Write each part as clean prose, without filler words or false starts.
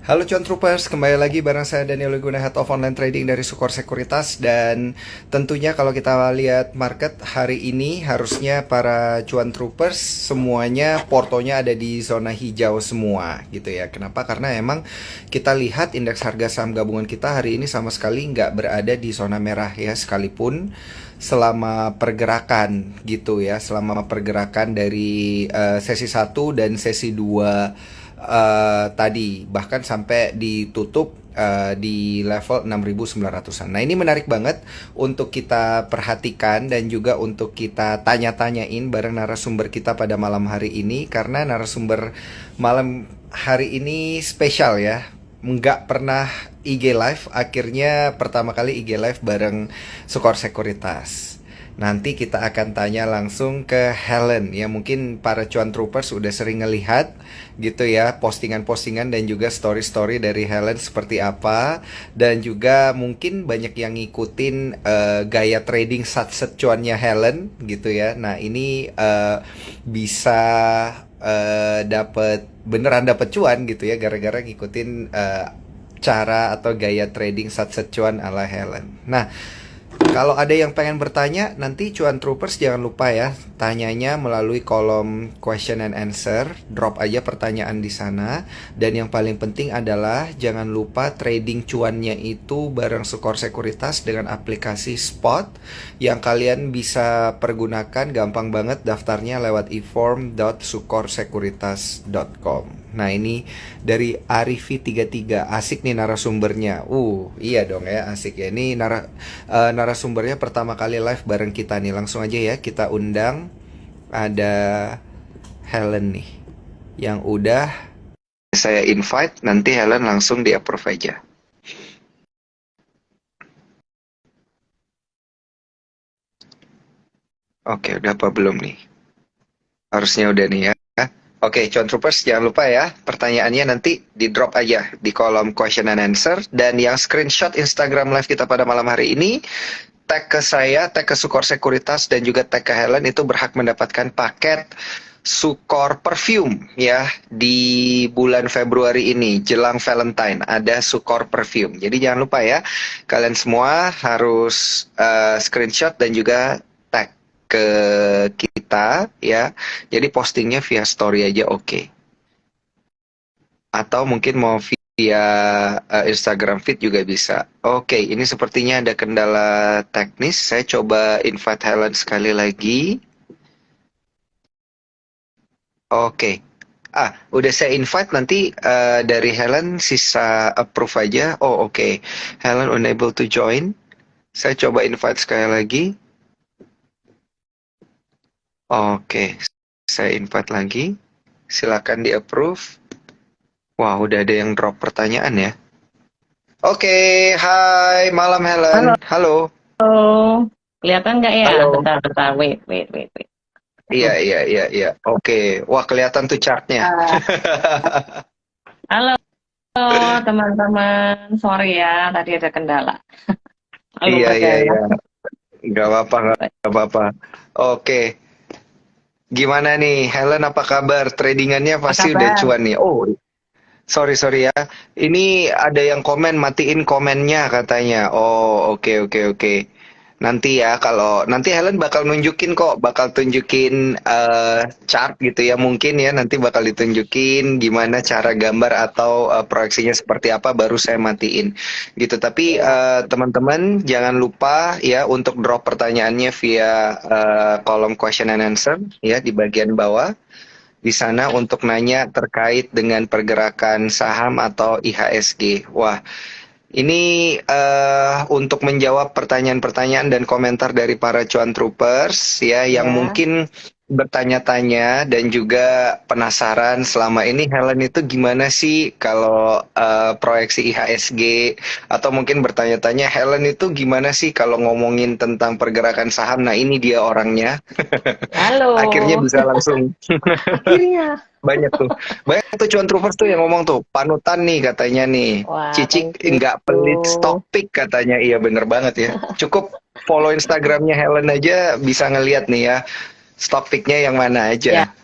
Halo Cuan Troopers, kembali lagi bareng saya Daniel Wiguna, Head of Online Trading dari Sukor Sekuritas. Dan tentunya kalau kita lihat market hari ini, harusnya para Cuan Troopers semuanya portonya ada di zona hijau semua gitu ya. Kenapa? Karena emang kita lihat indeks harga saham gabungan kita hari ini sama sekali nggak berada di zona merah ya, sekalipun selama pergerakan gitu ya, selama pergerakan dari sesi 1 dan sesi 2 tadi, bahkan sampai ditutup di level 6.900-an. Nah, ini menarik banget untuk kita perhatikan dan juga untuk kita tanya-tanyain bareng narasumber kita pada malam hari ini, karena narasumber malam hari ini spesial ya. Nggak pernah IG Live, akhirnya pertama kali IG Live bareng Sukor Sekuritas. Nanti kita akan tanya langsung ke Helen ya. Mungkin para Cuan Troopers udah sering ngelihat gitu ya postingan-postingan dan juga story-story dari Helen seperti apa. Dan juga mungkin banyak yang ngikutin gaya trading satset cuannya Helen gitu ya. Nah ini bisa beneran dapet cuan gitu ya, gara-gara ngikutin cara atau gaya trading satset cuan ala Helen. Nah, kalau ada yang pengen bertanya, nanti Cuan Troopers jangan lupa ya, tanyanya melalui kolom question and answer. Drop aja pertanyaan di sana. Dan yang paling penting adalah jangan lupa trading cuannya itu bareng Sukor Sekuritas dengan aplikasi Spot yang kalian bisa pergunakan. Gampang banget daftarnya lewat eform.sukorsekuritas.com. Nah, ini dari Arifi33. Asik nih narasumbernya. Iya dong ya, asik ya. Ini narasumbernya pertama kali live bareng kita nih. Langsung aja ya kita undang. Ada Helen nih yang udah saya invite. Nanti Helen langsung di approve aja. Oke, udah apa belum nih? Harusnya udah nih ya. Oke, Cuan Troopers jangan lupa ya, pertanyaannya nanti di drop aja di kolom question and answer. Dan yang screenshot Instagram live kita pada malam hari ini, tag ke saya, tag ke Sukor Sekuritas, dan juga tag ke Helen, itu berhak mendapatkan paket Sukor Perfume ya di bulan Februari ini jelang Valentine, ada Sukor Perfume. Jadi jangan lupa ya, kalian semua harus screenshot dan juga tag ke kita ya. Jadi postingnya via story aja oke. Atau mungkin mau via Instagram feed juga bisa. Oke, ini sepertinya ada kendala teknis. Saya coba invite Helen sekali lagi. Oke. Udah saya invite, nanti dari Helen sisa approve aja. Oh, oke. Helen unable to join. Saya coba invite sekali lagi. Oke. Saya invite lagi. Silakan di approve. Wah, udah ada yang drop pertanyaan ya. Oke, hai malam Helen. Halo, Halo. kelihatan nggak ya? Halo. Bentar, bentar, wait. Iya, Aduh. iya, iya, iya. Oke. Wah, kelihatan tuh chartnya. Ah, halo, teman-teman. Sorry ya, tadi ada kendala. Lalu Iya, iya, berdaya. iya. Nggak apa-apa, nggak apa-apa. Oke. Gimana nih, Helen, apa kabar? Tradingannya Apa pasti udah kabar? cuan nih. Oh, sorry ya. Ini ada yang komen, matiin komennya katanya. Oh, oke, oke, oke. Nanti ya, kalau nanti Helen bakal nunjukin kok, bakal tunjukin chart gitu ya, mungkin ya nanti bakal ditunjukin gimana cara gambar atau proyeksinya seperti apa, baru saya matiin gitu. Tapi Ya. teman-teman jangan lupa ya untuk drop pertanyaannya via kolom question and answer ya di bagian bawah di sana untuk nanya terkait dengan pergerakan saham atau IHSG. Wah, ini untuk menjawab pertanyaan-pertanyaan dan komentar dari para cuan troopers ya yang Ya. mungkin bertanya-tanya dan juga penasaran selama ini Helen itu gimana sih kalau proyeksi IHSG, atau mungkin bertanya-tanya Helen itu gimana sih kalau ngomongin tentang pergerakan saham. Nah, ini dia orangnya. Akhirnya Halo. bisa langsung. Akhirnya. Banyak tuh. Banyak tuh cuan troopers tuh yang ngomong tuh, panutan nih katanya nih. Wah, Cicik thank you. nggak pelit stock pick katanya. Iya bener banget ya. Cukup follow Instagramnya Helen aja bisa ngeliat nih ya. Stock picknya yang mana Ya, aja.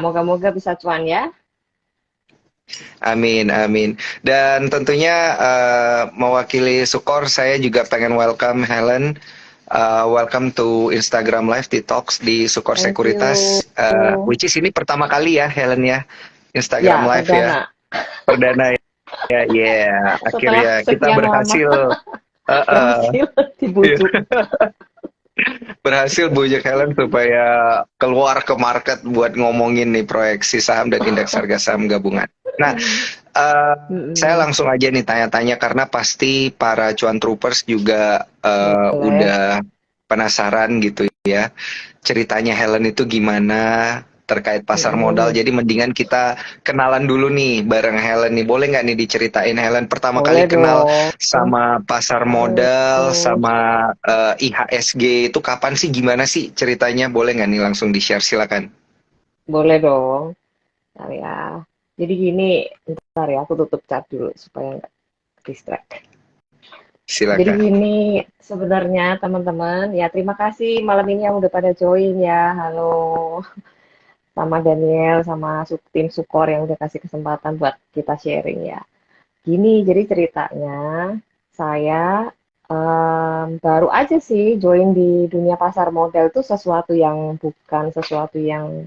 moga-moga bisa cuan ya. Amin, amin. Dan tentunya mewakili Sukor, saya juga pengen welcome Helen. Welcome to Instagram Live di Talks di Sukor Thank you. Sekuritas. Which is ini pertama kali ya Helen ya, Instagram Ya, Live ya. perdana. Perdana ya, yeah. Setelah Akhirnya kita sekian lama berhasil, berhasil dibujuk. berhasil bujuk Helen supaya keluar ke market buat ngomongin nih proyeksi saham dan indeks harga saham gabungan. Nah, saya Mm-mm. langsung aja nih tanya-tanya karena pasti para cuan troopers juga Boleh. udah penasaran gitu ya. Ceritanya Helen itu gimana terkait pasar modal. Mm-mm. Jadi mendingan kita kenalan dulu nih bareng Helen nih. Boleh nggak nih diceritain Helen pertama kali Boleh kenal dong. sama pasar modal Mm. sama IHSG itu kapan sih? Gimana sih ceritanya? Boleh nggak nih langsung di-share silakan. Boleh dong. Bentar ya. Jadi gini, bentar ya, aku tutup chat dulu supaya nggak distract. Jadi Silakan. gini, sebenarnya teman-teman, ya terima kasih malam ini yang udah pada join ya. Halo, sama Daniel, sama tim Sukor yang udah kasih kesempatan buat kita sharing ya. Gini, jadi ceritanya saya baru aja sih join di dunia pasar modal itu sesuatu yang bukan sesuatu yang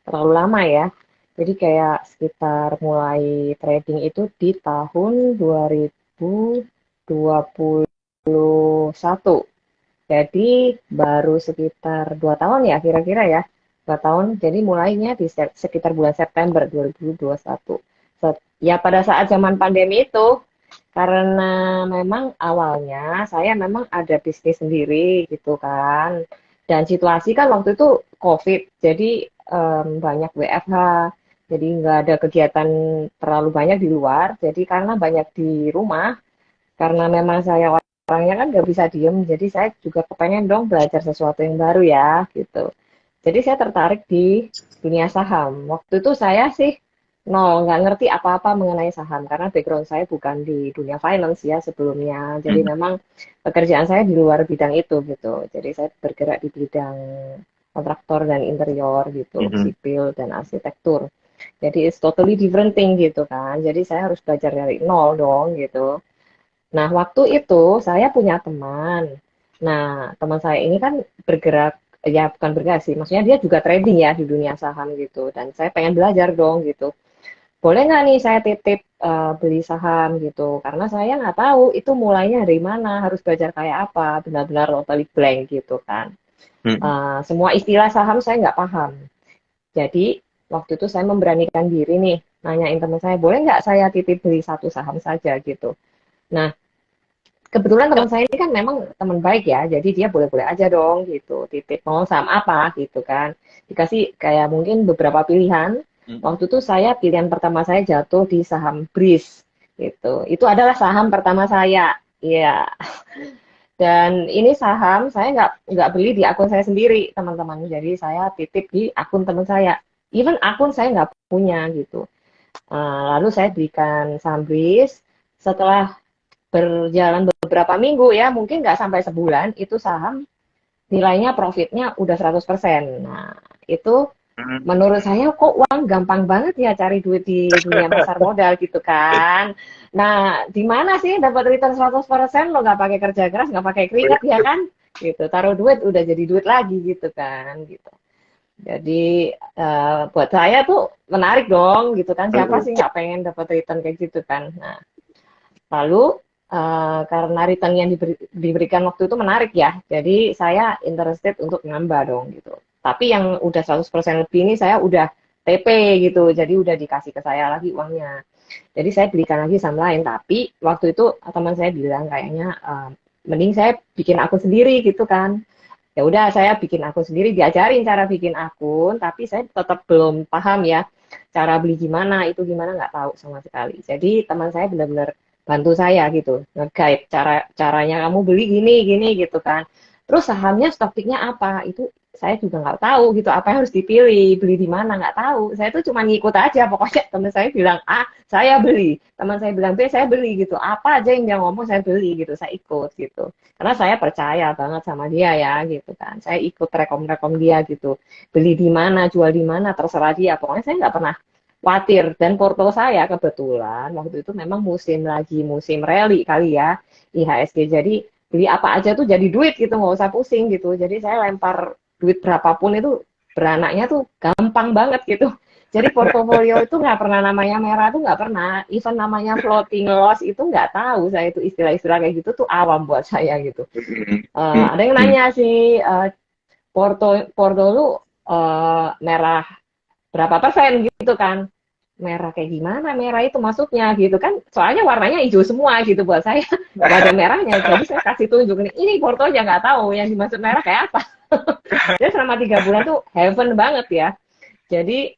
terlalu lama ya. Jadi kayak sekitar mulai trading itu di tahun 2021. Jadi baru sekitar 2 tahun ya kira-kira ya. 2 tahun, jadi mulainya di sekitar bulan September 2021. Ya pada saat zaman pandemi itu, karena memang awalnya saya memang ada bisnis sendiri gitu kan. Dan situasi kan waktu itu COVID, jadi banyak WFH, jadi nggak ada kegiatan terlalu banyak di luar. Jadi karena banyak di rumah, karena memang saya orangnya kan nggak bisa diem, jadi saya juga kepengen dong belajar sesuatu yang baru ya, gitu. Jadi saya tertarik di dunia saham. Waktu itu saya sih nol, nggak ngerti apa-apa mengenai saham, karena background saya bukan di dunia finance ya sebelumnya. Jadi Hmm. memang pekerjaan saya di luar bidang itu gitu. Jadi saya bergerak di bidang kontraktor dan interior gitu, Mhm. sipil dan arsitektur. Jadi it's totally different thing gitu kan. Jadi saya harus belajar dari nol dong gitu. Nah, waktu itu saya punya teman. Nah, teman saya ini kan bergerak, ya bukan bergerak sih, maksudnya dia juga trading ya di dunia saham gitu. Dan saya pengen belajar dong gitu. Boleh nggak nih saya titip beli saham gitu? Karena saya nggak tahu itu mulainya dari mana, harus belajar kayak apa, benar-benar totally blank gitu kan. Mhm. Semua istilah saham saya nggak paham. Jadi, waktu itu saya memberanikan diri nih, nanyain teman saya, boleh nggak saya titip beli satu saham saja gitu. Nah, kebetulan teman saya ini kan memang teman baik ya, jadi dia boleh-boleh aja dong gitu, titip mau saham apa gitu kan. Dikasih kayak mungkin beberapa pilihan. Mhm. Waktu itu saya pilihan pertama saya jatuh di saham BRIS gitu. Itu adalah saham pertama saya. Iya. Dan ini saham saya nggak beli di akun saya sendiri, teman-teman. Jadi saya titip di akun teman saya. Even akun saya nggak punya gitu. Lalu saya belikan saham BRIS. Setelah berjalan beberapa minggu ya, mungkin nggak sampai sebulan, itu saham nilainya profitnya udah 100%. Nah, itu Mhm. menurut saya kok uang gampang banget ya cari duit di dunia pasar modal gitu kan. Nah, di mana sih dapat return 100% lo nggak pakai kerja keras, nggak pakai keringat ya kan? Gitu, taruh duit udah jadi duit lagi gitu kan, gitu. Jadi buat saya tuh menarik dong gitu kan. Siapa Mhm. sih nggak pengen dapat return kayak gitu kan? Nah, lalu karena return yang diberikan waktu itu menarik ya, jadi saya interested untuk nambah dong gitu. Tapi yang udah 100% lebih ini saya udah TP gitu, jadi udah dikasih ke saya lagi uangnya. Jadi saya belikan lagi saham lain, tapi waktu itu teman saya bilang kayaknya mending saya bikin akun sendiri gitu kan. Ya udah saya bikin akun sendiri, diajarin cara bikin akun, tapi saya tetap belum paham ya cara beli gimana, itu gimana nggak tahu sama sekali. Jadi teman saya benar-benar bantu saya gitu, nge-guide caranya kamu beli gini gini gitu kan. Terus sahamnya stock picknya apa? Itu saya juga nggak tahu gitu, apa yang harus dipilih, beli di mana nggak tahu. Saya tuh cuma ngikut aja, pokoknya teman saya bilang A, saya beli. Teman saya bilang B, saya beli gitu. Apa aja yang dia ngomong saya beli gitu, saya ikut gitu. Karena saya percaya banget sama dia ya gitu kan. Saya ikut rekom-rekom dia gitu. Beli di mana, jual di mana, terserah dia. Pokoknya saya nggak pernah khawatir. Dan porto saya kebetulan waktu itu memang musim rally kali ya, IHSG. Jadi beli apa aja tuh jadi duit gitu, nggak usah pusing gitu. Jadi saya lempar duit berapapun itu beranaknya tuh gampang banget gitu. Jadi portofolio itu nggak pernah namanya merah tuh nggak pernah. Even namanya floating loss itu nggak tahu saya itu istilah-istilah kayak gitu tuh awam buat saya gitu. Ada yang nanya sih, Porto Porto lu merah berapa persen gitu kan? Merah kayak gimana? Merah itu maksudnya gitu kan? Soalnya warnanya hijau semua gitu buat saya, nggak ada merahnya. Jadi saya kasih tunjuk ini Portonya nggak tahu yang dimaksud merah kayak apa. Jadi selama 3 bulan tuh heaven banget ya. Jadi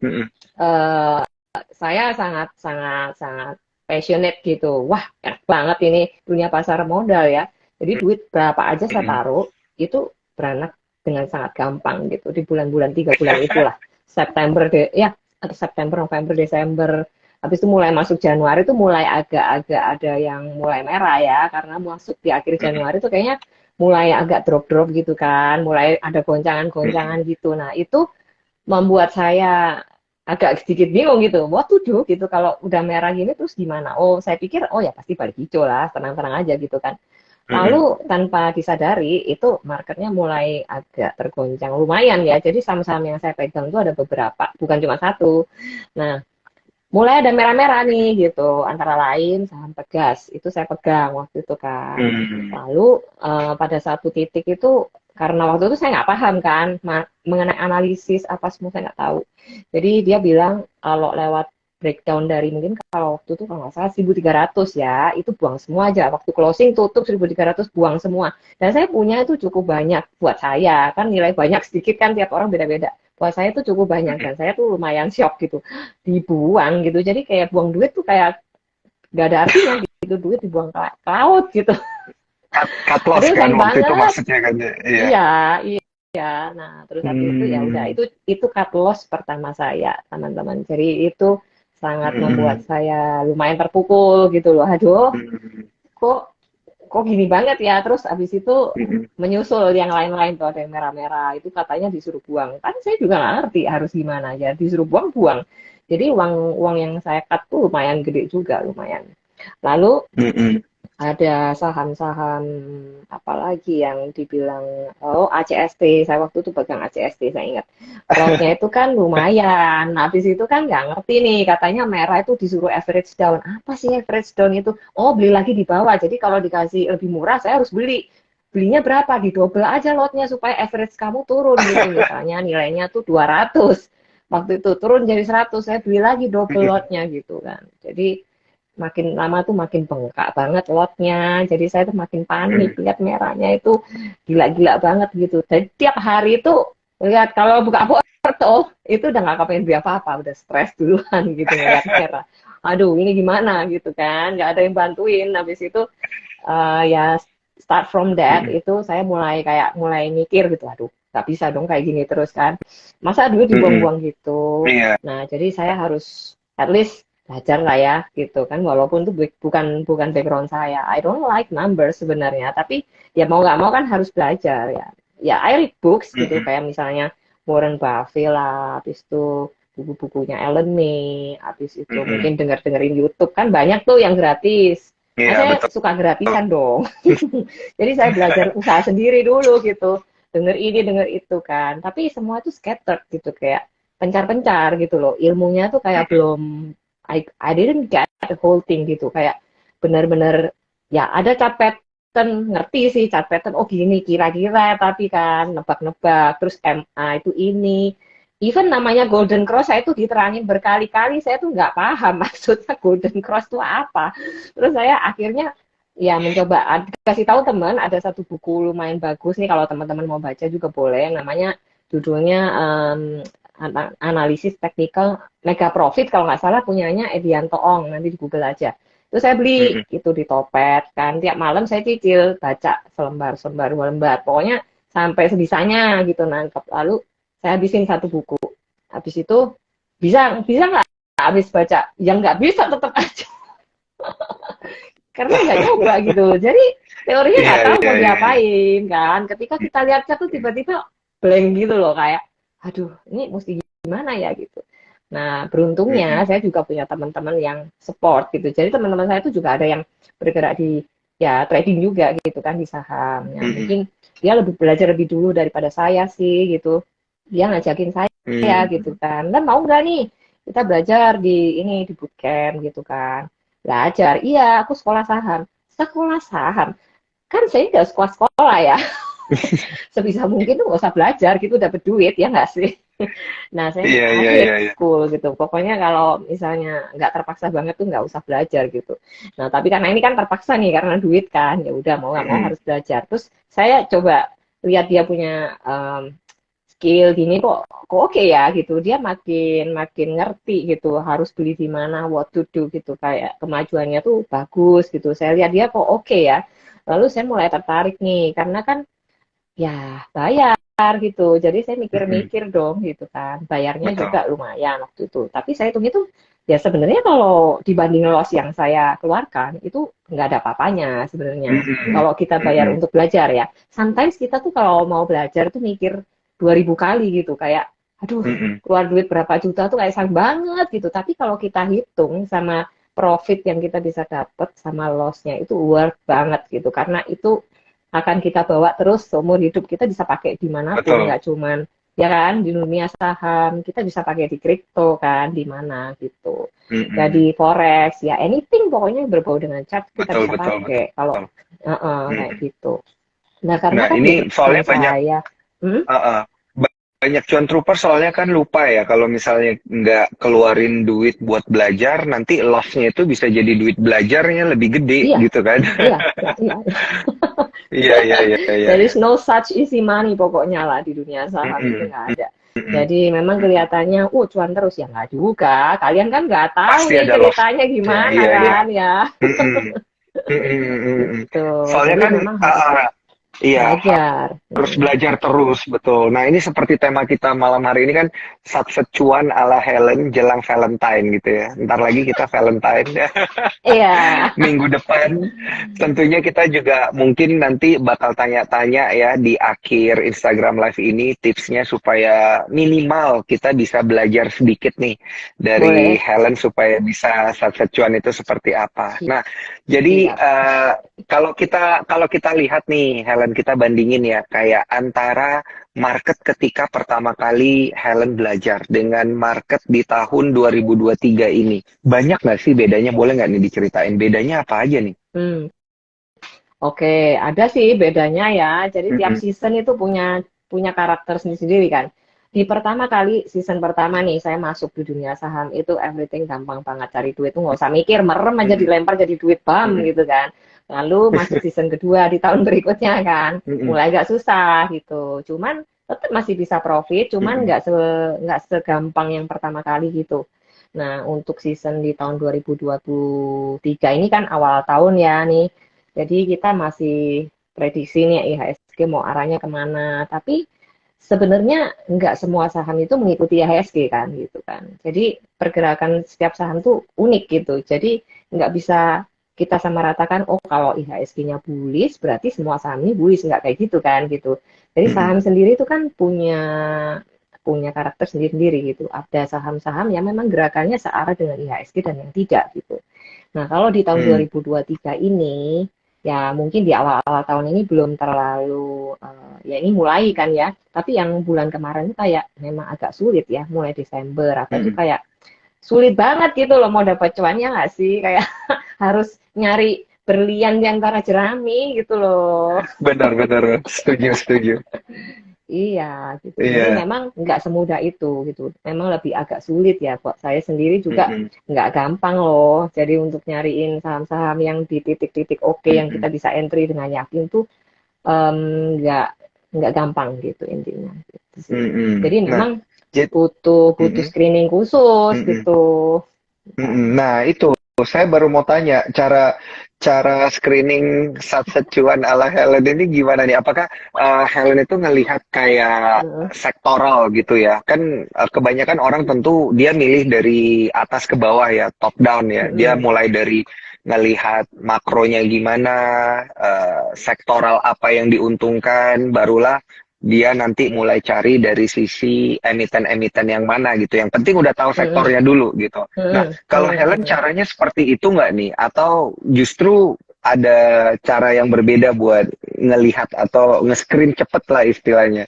uh, saya sangat sangat sangat passionate gitu. Wah, enak banget ini dunia pasar modal ya. Jadi duit berapa aja saya taruh itu beranak dengan sangat gampang gitu di bulan-bulan 3 bulan itulah. September deh ya, atau September, November, Desember. Habis itu mulai masuk Januari itu mulai agak-agak ada yang mulai merah ya, karena masuk di akhir Januari itu kayaknya mulai agak drop-drop gitu kan, mulai ada goncangan-goncangan gitu. Nah, itu membuat saya agak sedikit bingung gitu. What to do gitu kalau udah merah gini terus gimana? Oh, saya pikir oh ya pasti balik hijau lah, tenang-tenang aja gitu kan. Lalu tanpa disadari itu marketnya mulai agak tergoncang lumayan ya. Jadi saham-saham yang saya pegang itu ada beberapa, bukan cuma satu. Nah, mulai ada merah-merah nih gitu. Antara lain saham Pegas itu saya pegang waktu itu kan. Lalu pada satu titik itu karena waktu itu saya nggak paham kan mengenai analisis apa semua saya nggak tahu. Jadi dia bilang kalau lewat breakdown dari mungkin kalau waktu itu kalau nggak salah 1.300 ya, itu buang semua aja. Waktu closing tutup 1.300 buang semua. Dan saya punya itu cukup banyak buat saya. Kan nilai banyak sedikit kan tiap orang beda-beda. Buat saya itu cukup banyak dan saya tuh lumayan shock gitu. Dibuang gitu. Jadi kayak buang duit tuh kayak gak ada artinya gitu. Duit dibuang ke laut gitu. Cut loss Aduh, kan sayang waktu itu banget. maksudnya kan ya. Iya. Iya, iya. Nah, terus habis itu ya udah Hmm. itu cut loss pertama saya, teman-teman. Jadi itu sangat membuat Hmm. saya lumayan terpukul gitu loh. Aduh, Hmm. kok kok gini banget ya. Terus habis itu Hmm. menyusul yang lain-lain tuh ada yang merah-merah. Itu katanya disuruh buang. Kan saya juga nggak ngerti harus gimana ya. Disuruh buang, buang. Jadi uang uang yang saya cut tuh lumayan gede juga, lumayan. Lalu Hmm. ada saham-saham apa lagi yang dibilang oh ACST saya waktu itu pegang ACST saya ingat lotnya itu kan lumayan nah, habis itu kan nggak ngerti nih katanya merah itu disuruh average down apa sih average down itu oh beli lagi di bawah jadi kalau dikasih lebih murah saya harus belinya berapa di double aja lotnya supaya average kamu turun gitu misalnya nilainya tuh 200 waktu itu turun jadi 100 saya beli lagi double lotnya gitu kan jadi makin lama tuh makin bengkak banget lotnya. Jadi saya tuh makin panik lihat merahnya itu gila-gila banget gitu. Dan tiap hari itu lihat kalau buka porto itu udah nggak kepengen beli apa-apa, udah stres duluan gitu ngeliat merah. Aduh ini gimana gitu kan, nggak ada yang bantuin. Habis itu ya start from that itu saya mulai mikir gitu, aduh nggak bisa dong kayak gini terus kan. Masa duit Hmm. dibuang-buang gitu. Iya. Nah jadi saya harus at least belajar lah ya gitu kan walaupun itu bukan bukan background saya I don't like numbers sebenarnya tapi ya mau nggak mau kan harus belajar ya ya I read books gitu Hmm. kayak misalnya Warren Buffett lah habis itu buku-bukunya Ellen May habis itu Hmm. mungkin dengerin YouTube kan banyak tuh yang gratis nah Iya saya betul. suka gratisan dong jadi saya belajar usaha sendiri dulu gitu denger ini denger itu kan tapi semua itu scattered gitu kayak pencar-pencar gitu loh ilmunya tuh kayak belum I didn't get the whole thing gitu kayak benar-benar ya ada cat pattern ngerti sih cat pattern oh gini kira-kira tapi kan nebak-nebak terus MA itu ini even namanya Golden Cross saya tuh diterangin berkali-kali saya tuh nggak paham maksudnya Golden Cross itu apa terus saya akhirnya ya mencoba kasih tahu teman ada satu buku lumayan bagus nih kalau teman-teman mau baca juga boleh namanya judulnya analisis teknikal Mega Profit kalau nggak salah punyanya Edianto Ong nanti di Google aja terus saya beli Hmm. itu di Topet kan tiap malam saya cicil baca selembar lembar pokoknya sampai sebisanya gitu nangkep lalu saya habisin satu buku habis itu bisa bisa nggak habis baca yang nggak bisa tetap aja karena nggak nyoba gitu jadi teorinya Iya, nggak tahu iya, mau iya, iya. diapain kan ketika kita lihat tuh tiba-tiba blank gitu loh kayak aduh ini mesti gimana ya gitu Nah, beruntungnya Mm-mm. saya juga punya teman-teman yang support gitu. Jadi teman-teman saya itu juga ada yang bergerak di ya trading juga gitu kan di saham. Ya, Mm-mm. mungkin dia lebih belajar lebih dulu daripada saya sih gitu. Dia ngajakin saya gitu Mm-mm. kan. Dan mau nggak nih kita belajar di ini di bootcamp gitu kan. Belajar. Iya, aku sekolah saham. Sekolah saham. Kan saya nggak sekolah-sekolah ya. Sebisa mungkin tuh nggak usah belajar gitu dapat duit ya nggak sih. Nah, saya Iya, iya, akhirnya iya, iya. school gitu. Pokoknya kalau misalnya nggak terpaksa banget tuh nggak usah belajar gitu. Nah, tapi karena ini kan terpaksa nih karena duit kan, ya udah mau nggak mau Mm-mm. harus belajar. Terus saya coba lihat dia punya skill gini kok oke ya gitu. Dia makin makin ngerti gitu harus beli di mana, what to do gitu. Kayak kemajuannya tuh bagus gitu. Saya lihat dia kok oke ya. Lalu saya mulai tertarik nih karena kan ya bayar gitu. Jadi saya Mm-mm. mikir-mikir dong gitu kan. Bayarnya Betul. juga lumayan waktu itu. Tapi saya hitung-hitung ya sebenarnya kalau dibanding loss yang saya keluarkan itu nggak ada apa-apanya sebenarnya. Mm-mm. Kalau kita bayar Mm-mm. untuk belajar ya. Sometimes kita tuh kalau mau belajar tuh mikir 2000 kali gitu kayak aduh Mm-mm. keluar duit berapa juta tuh kayak sayang banget gitu. Tapi kalau kita hitung sama profit yang kita bisa dapat sama lossnya itu worth banget gitu karena itu akan kita bawa terus seumur hidup kita bisa pakai dimanapun Betul. nggak cuman ya kan di dunia saham kita bisa pakai di kripto kan di mana gitu Mm-mm. jadi forex ya anything pokoknya yang berbau dengan chart kita Betul, bisa betul, pakai kalau betul. kayak Mm-mm. gitu nah karena Nah, kan di ini kerjaan soalnya banyak, saya hmm? uh-uh. Banyak cuan trooper soalnya kan lupa ya kalau misalnya nggak keluarin duit buat belajar, nanti loss-nya itu bisa jadi duit belajarnya lebih gede Iya, gitu kan. iya, iya, iya. Iya, iya, iya, iya, There iya. is no such easy money pokoknya lah di dunia saham itu Mm-mm. nggak ada. Mm-mm. Jadi memang Mm-mm. kelihatannya, cuan terus ya nggak juga. Kalian kan nggak tahu Pasti nih ada ceritanya loss-nya, gimana iya, iya. kan ya. Mm-mm. Mm-mm. Mm-mm. Gitu. Soalnya Jadi kan, memang harus iya, belajar. harus belajar terus, betul. Nah, ini seperti tema kita malam hari ini kan, Satset Cuan ala Helen jelang Valentine gitu ya. Ntar lagi kita Valentine ya. Iya. Minggu depan. Tentunya kita juga mungkin nanti bakal tanya-tanya ya di akhir Instagram Live ini tipsnya supaya minimal kita bisa belajar sedikit nih dari Boleh. Helen supaya bisa Satset Cuan itu seperti apa. Si- Nah, jadi Siap. kalau kita lihat nih Helen kita bandingin ya kayak antara market ketika pertama kali Helen belajar dengan market di tahun 2023 ini. Banyak nggak sih bedanya? Boleh nggak nih diceritain bedanya apa aja nih? Hmm. Oke, ada sih bedanya ya. Jadi tiap Mm-mm. season itu punya punya karakter sendiri-sendiri kan. Di pertama kali season pertama nih saya masuk di dunia saham itu everything gampang banget cari duit tuh nggak usah mikir merem aja Mm-mm. dilempar jadi duit bam Mm-mm. gitu kan. Lalu masuk season kedua di tahun berikutnya kan Mm-mm. mulai agak susah gitu. Cuman tetap masih bisa profit, cuman Mm-mm. nggak segampang yang pertama kali gitu. Nah, untuk season di tahun 2023 ini kan awal tahun ya nih. Jadi kita masih prediksi nih IHSG mau arahnya kemana. Tapi sebenarnya nggak semua saham itu mengikuti IHSG kan gitu kan. Jadi pergerakan setiap saham tuh unik gitu. Jadi nggak bisa kita sama ratakan, oh kalau IHSG-nya bullish berarti semua saham ini bullish. Nggak kayak gitu kan gitu. Jadi Mm-mm. saham sendiri itu kan punya punya karakter sendiri-sendiri gitu. Ada saham-saham yang memang gerakannya searah dengan IHSG dan yang tidak gitu. Nah, kalau di tahun Mm. 2023 ini, ya mungkin di awal-awal tahun ini belum terlalu, ya ini mulai kan ya, tapi yang bulan kemarin itu kayak memang agak sulit ya, mulai Desember apa itu Mm-mm. kayak sulit banget gitu loh mau dapat cuannya nggak sih? Kayak harus nyari berlian di antara jerami gitu loh. Benar-benar setuju, setuju. Iya, gitu. Jadi Iya. memang nggak semudah itu, gitu. Memang lebih agak sulit ya, kok. Saya sendiri juga Mm-mm. nggak gampang loh. Jadi untuk nyariin saham-saham yang di titik-titik oke yang Mm-mm. kita bisa entry dengan yakin tuh em, nggak nggak gampang gitu intinya. Gitu sih. Mm-mm. Jadi Nah, memang jadi, butuh butuh mm-mm. screening khusus Mm-mm. gitu. Kan. Mm-mm. Nah, itu saya baru mau tanya cara cara screening Satset Cuan ala Helen ini gimana nih? Apakah Helen itu ngelihat kayak Heeh. sektoral gitu ya? Kan kebanyakan orang tentu dia milih dari atas ke bawah ya, top down ya. Dia Mm-mm. mulai dari ngelihat makronya gimana, sektoral apa yang diuntungkan, barulah dia nanti mulai cari dari sisi emiten-emiten yang mana gitu. Yang penting udah tahu sektornya dulu gitu. Nah, kalau Helen caranya seperti itu nggak nih? Atau justru ada cara yang berbeda buat ngelihat atau nge-screen cepet lah istilahnya?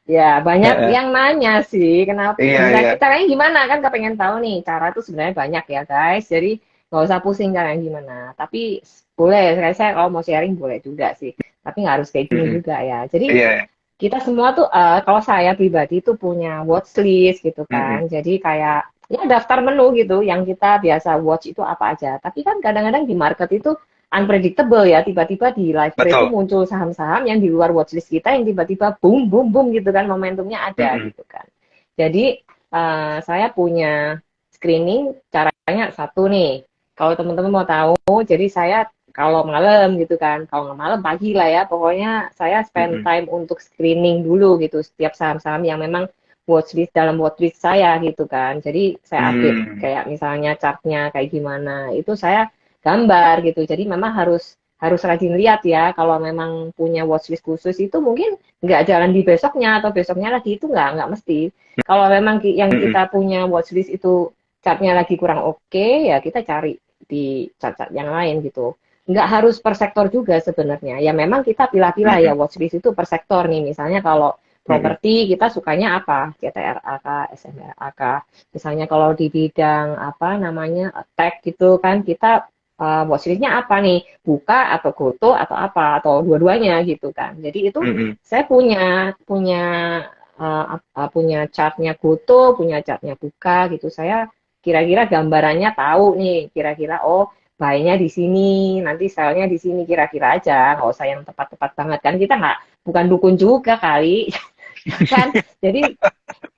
Ya, banyak Heeh. yang nanya sih, kenapa Iya, iya. caranya gimana kan kepengen tahu nih. Cara tuh sebenarnya banyak ya guys. Jadi nggak usah pusing caranya gimana. Tapi boleh, saya kalau mau sharing boleh juga sih. Tapi nggak harus kayak gini Mm-mm. juga ya. Jadi Iya, iya. kita semua tuh kalau saya pribadi tuh punya watchlist gitu Mm-mm. kan. Jadi kayak ya daftar menu gitu yang kita biasa watch itu apa aja. Tapi kan kadang-kadang di market itu unpredictable ya. Tiba-tiba di live trade itu Betul. muncul saham-saham yang di luar watchlist kita yang tiba-tiba boom boom boom gitu kan momentumnya ada Mm-mm. gitu kan. Jadi saya punya screening caranya satu nih. Kalau teman-teman mau tahu, jadi saya kalau malam gitu kan, kalau nggak malam pagi lah ya, pokoknya saya spend Mm-mm. time untuk screening dulu gitu setiap saham-saham yang memang watchlist dalam watchlist saya gitu kan. Jadi saya update Hmm. kayak misalnya chartnya kayak gimana, itu saya gambar gitu. Jadi memang harus harus rajin lihat ya. Kalau memang punya watchlist khusus itu mungkin nggak jalan di besoknya atau besoknya lagi itu nggak mesti. Kalau memang yang Mm-mm. kita punya watchlist itu chartnya lagi kurang oke, ya kita cari di chart-chart yang lain gitu. Nggak harus per sektor juga sebenarnya. Ya memang kita pilah-pilah ya Mm-mm. watchlist itu per sektor nih. Misalnya kalau Mm-mm. properti kita sukanya apa? CTRAK, SMRAK. Misalnya kalau di bidang apa namanya tech gitu kan kita watchlistnya apa nih? Buka atau goto atau apa atau dua-duanya gitu kan. Jadi itu Mm-mm. saya punya punya punya chartnya goto, punya chartnya buka gitu. Saya kira-kira gambarannya tahu nih, kira-kira oh buy-nya di sini, nanti sell-nya di sini kira-kira aja, nggak usah yang tepat-tepat banget kan kita nggak bukan dukun juga kali, ya kan? Jadi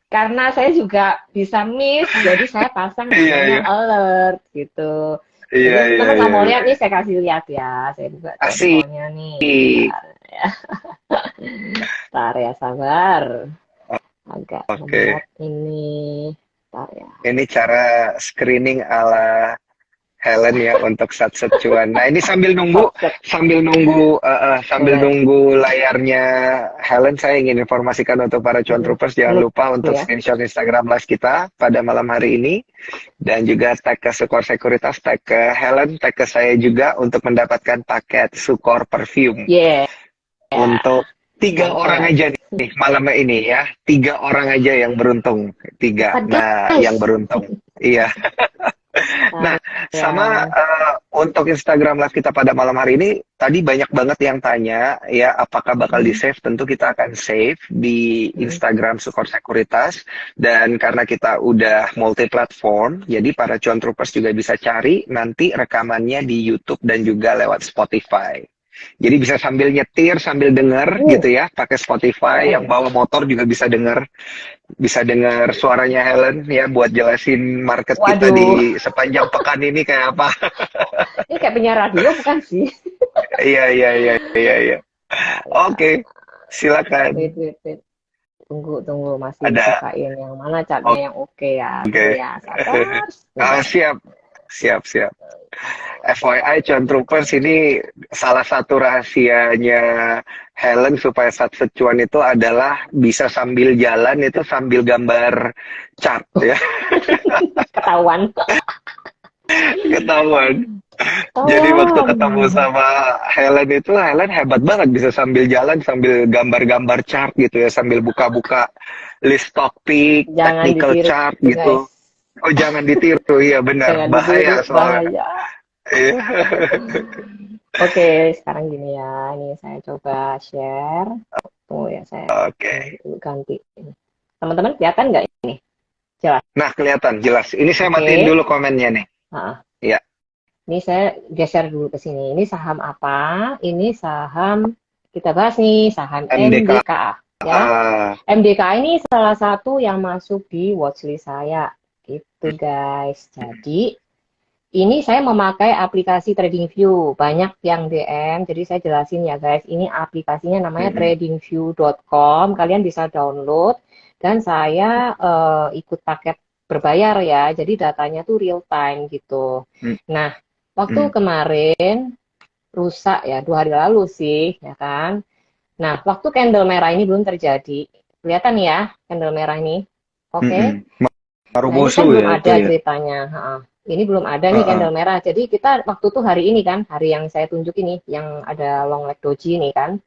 karena saya juga bisa miss, jadi saya pasang Iya, namanya iya. alert gitu. Iya, Jadi iya, teman-teman kalau iya, mau iya. lihat nih saya kasih lihat ya, saya buka Asik. contohnya nih, bentar ya sabar, agak Oke. ngemot ini, bentar ya. Ini cara screening ala Helen ya untuk satset cuan. Nah, ini Satset sambil boleh nunggu layarnya Helen, saya ingin informasikan untuk para cuan troopers jangan menunggu lupa untuk ya. screenshot Instagram Live kita pada malam hari ini dan juga tag ke Sukor Sekuritas, tag ke Helen, tag ke saya juga untuk mendapatkan paket Sukor Perfume Yeah, untuk 3 orang mantap. aja nih malamnya ini ya. 3 orang aja yang beruntung. Tiga. Dapat Nah, yang guys. beruntung. Iya. Nah, sama Ya. untuk Instagram Live kita pada malam hari ini, tadi banyak banget yang tanya, ya, apakah bakal Mm, di-save? Tentu kita akan save di mm. Instagram Sukor Sekuritas. Dan karena kita udah multi-platform, jadi para cuan troopers juga bisa cari nanti rekamannya di YouTube dan juga lewat Spotify. Jadi bisa sambil nyetir, sambil denger Uh, gitu ya, pakai Spotify, yang keren. bawa motor juga bisa dengar suaranya Helen ya buat jelasin market kita Waduh, di sepanjang pekan ini kayak apa. ini kayak penyiar radio bukan sih? Iya, iya, iya, iya, iya. Oke, Ya, silakan. wait, wait, wait. Tunggu, masih Ada. bukain yang mana catnya yang oke ya. Tunggu Oke. ya, sabar, sebentar. Siap, siap, siap. FYI, Cuan Troopers ini salah satu rahasianya Helen supaya satset cuan itu adalah bisa sambil jalan itu sambil gambar chart ya. Ketahuan. Ketahuan. Jadi waktu ketemu Ketahuan. sama Helen itu, Helen hebat banget bisa sambil jalan, sambil gambar-gambar chart gitu ya, sambil buka-buka list stock pick, Jangan technical ditiru chart guys. gitu. Oh jangan ditiru, iya benar, Jangan ditiru, bahaya soalnya. bahaya. Iya. Oke, sekarang gini ya. Ini saya coba share. Tunggu ya, saya Oke. ganti. Teman-teman kelihatan nggak ini? Jelas. Nah kelihatan jelas. Ini saya matiin Oke. dulu komennya nih. Nah, Iya. ini saya geser dulu ke sini. Ini saham apa? Ini saham kita bahas nih, saham MDK. MDKA ya. MDKA ini salah satu yang masuk di watchlist saya. Gitu guys. Jadi ini saya memakai aplikasi TradingView. Banyak yang DM, jadi saya jelasin ya guys. Ini aplikasinya namanya tradingview.com. Kalian bisa download dan saya ikut paket berbayar ya. Jadi datanya tuh real time gitu. Nah, waktu kemarin rusak ya 2 hari lalu sih, ya kan. Nah, waktu candle merah ini belum terjadi. Kelihatan ya, candle merah ini. Oke. Mm-mm. Nah, ini Marubosu kan belum ya itu ada ya. ceritanya. Ini belum ada nih Heeh. candle merah. Jadi kita waktu itu hari ini kan, hari yang saya tunjuk ini, yang ada long leg doji ini kan.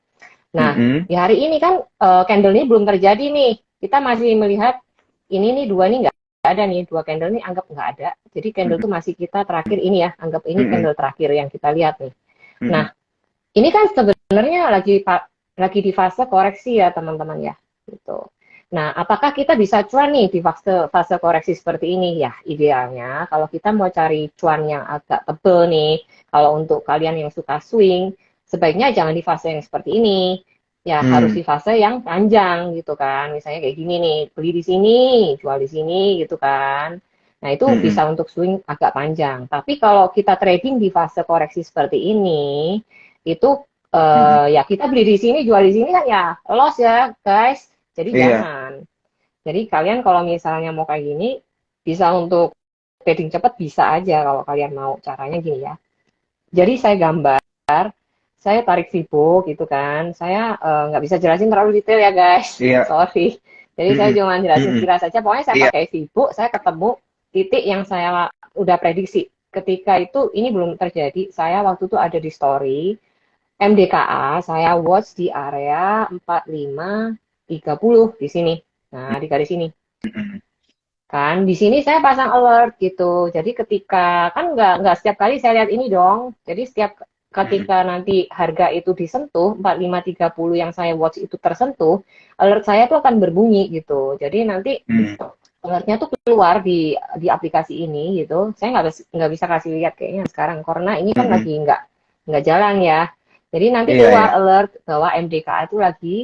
Nah, Mm-mm. di hari ini kan candle ini belum terjadi nih. Kita masih melihat ini nih dua nih nggak ada nih, dua candle nih anggap nggak ada. Jadi candle itu masih kita terakhir ini ya, anggap ini Mm-mm. candle terakhir yang kita lihat nih. Nah, Mm-mm. ini kan sebenarnya lagi di fase koreksi ya teman-teman ya, gitu. Nah, apakah kita bisa cuan nih di fase koreksi seperti ini? Ya, idealnya kalau kita mau cari cuan yang agak tebel nih, kalau untuk kalian yang suka swing, sebaiknya jangan di fase yang seperti ini. Ya, harus Mm. di fase yang panjang gitu kan. Misalnya kayak gini nih, beli di sini, jual di sini gitu kan. Nah, itu Mm-mm. bisa untuk swing agak panjang. Tapi kalau kita trading di fase koreksi seperti ini, itu Mm-mm. ya kita beli di sini, jual di sini kan ya loss ya guys. Jadi Iya. jangan. Jadi kalian kalau misalnya mau kayak gini, bisa untuk trading cepat bisa aja kalau kalian mau. Caranya gini ya. Jadi saya gambar, saya tarik Fibo gitu kan. Saya nggak bisa jelasin terlalu detail ya guys. Iya. Sorry. Jadi saya Mm-mm. cuma jelasin Mm-mm. sekilas saja. Pokoknya saya Iya. pakai Fibo, saya ketemu titik yang saya udah prediksi. Ketika itu ini belum terjadi, saya waktu itu ada di story, MDKA saya watch di area 4530 di sini. Nah, di garis ini. Mm-mm. Kan di sini saya pasang alert gitu. Jadi ketika kan nggak setiap kali saya lihat ini dong. Jadi setiap Mm-mm. ketika nanti harga itu disentuh 4530 yang saya watch itu tersentuh, alert saya tuh akan berbunyi gitu. Jadi nanti Mm. alertnya tuh keluar di aplikasi ini gitu. Saya nggak bisa kasih lihat kayaknya sekarang karena ini kan Mm-mm. lagi nggak jalan ya. Jadi nanti Iya, keluar iya. alert bahwa MDKA itu lagi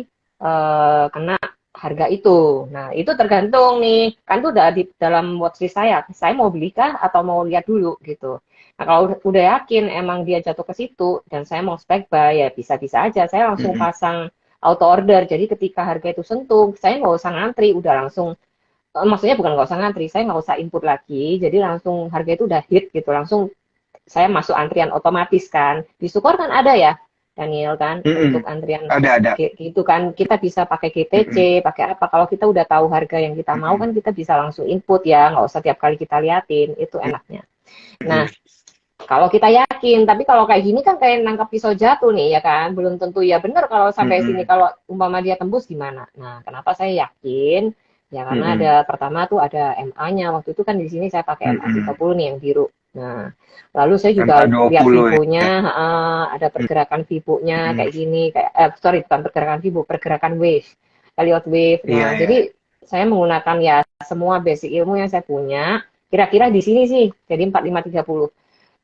kena harga itu. Nah, itu tergantung nih. Kan tuh udah di dalam watchlist saya. Saya mau beli kah atau mau lihat dulu gitu. Nah, kalau udah yakin emang dia jatuh ke situ dan saya mau spek buy ya bisa-bisa aja. Saya langsung Mm-mm. pasang auto order. Jadi ketika harga itu sentuh, saya nggak usah ngantri, udah langsung maksudnya bukan nggak usah ngantri, saya nggak usah input lagi, jadi langsung harga itu udah hit gitu, langsung saya masuk antrian otomatis kan. Di Sukor kan ada ya, Daniel kan, Mm-mm. untuk antrian Ada. gitu kan, kita bisa pakai Mm-mm. GTC, pakai apa, kalau kita udah tahu harga yang kita mau Mm-mm. kan kita bisa langsung input ya, nggak usah tiap kali kita liatin, itu enaknya. Mm-mm. Nah, kalau kita yakin, tapi kalau kayak gini kan kayak nangkap pisau jatuh nih ya kan, belum tentu ya benar kalau sampai sini Mm-mm. kalau umpama dia tembus gimana. Nah, kenapa saya yakin? Ya karena ada Mm-mm. pertama tuh ada MA-nya. Waktu itu kan di sini saya pakai MA Mm-mm. 30 nih yang biru. Nah, lalu saya juga lihat 20 Fibo-nya, ya. ada pergerakan Fibo-nya Mm-mm. kayak gini, kayak sorry bukan pergerakan Fibo, pergerakan wave, Elliott wave. Iya, Nah, iya. jadi saya menggunakan ya semua basic ilmu yang saya punya, kira-kira di sini sih, jadi 4530.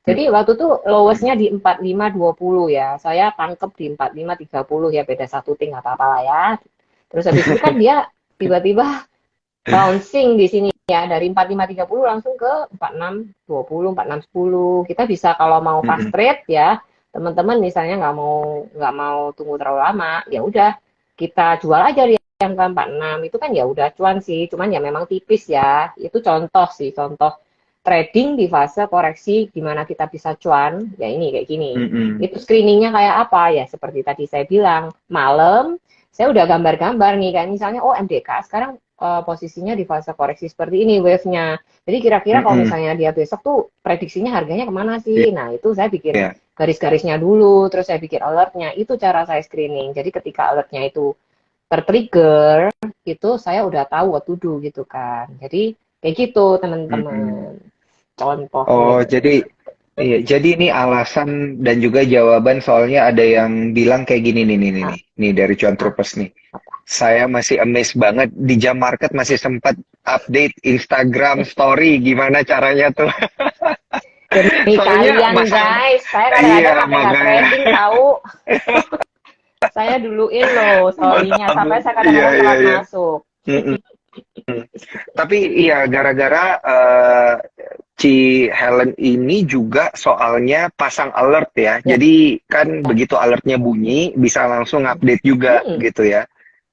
Jadi waktu itu lowestnya di 4520 ya. Saya tangkep di 4530 ya, beda satu ting nggak apa-apa lah ya. Terus habis itu kan dia tiba-tiba bouncing di sini ya dari 4530 langsung ke 4620, 4610. Kita bisa kalau mau fast Mm-mm. trade ya, teman-teman misalnya nggak mau tunggu terlalu lama, ya udah kita jual aja di yang ke 46 itu kan ya udah cuan sih, cuman ya memang tipis ya. Itu contoh sih, contoh trading di fase koreksi gimana kita bisa cuan, ya ini kayak gini. Mm-mm. Itu screeningnya kayak apa ya, seperti tadi saya bilang, malam saya udah gambar-gambar nih kan, misalnya oh MDK sekarang posisinya di fase koreksi seperti ini wave-nya. Jadi kira-kira kalau Mm-mm. misalnya dia besok tuh prediksinya harganya kemana sih? Nah itu saya bikin Iya. garis-garisnya dulu, terus saya bikin alertnya, itu cara saya screening. Jadi ketika alertnya itu tertrigger, itu saya udah tahu what to do gitu kan. Jadi kayak gitu Mm-mm. teman-teman. Oh, Contohnya. jadi iya, jadi ini alasan dan juga jawaban soalnya ada yang bilang kayak gini Ah, nih dari Cuan ah, Troopers nih. apa. Saya masih amazed banget di jam market masih sempat update Instagram story gimana caranya tuh. Demi Soalnya kalian masalah guys, saya iya kadang-kadang sampai nggak makanya trading tahu. Saya duluin loh story-nya, sampai saya iya kadang-kadang iya telat iya. masuk. Mm-mm. Tapi iya gara-gara Ci Helen ini juga soalnya pasang alert ya. Ya. Jadi kan begitu alertnya bunyi bisa langsung update juga Mm-mm. gitu ya.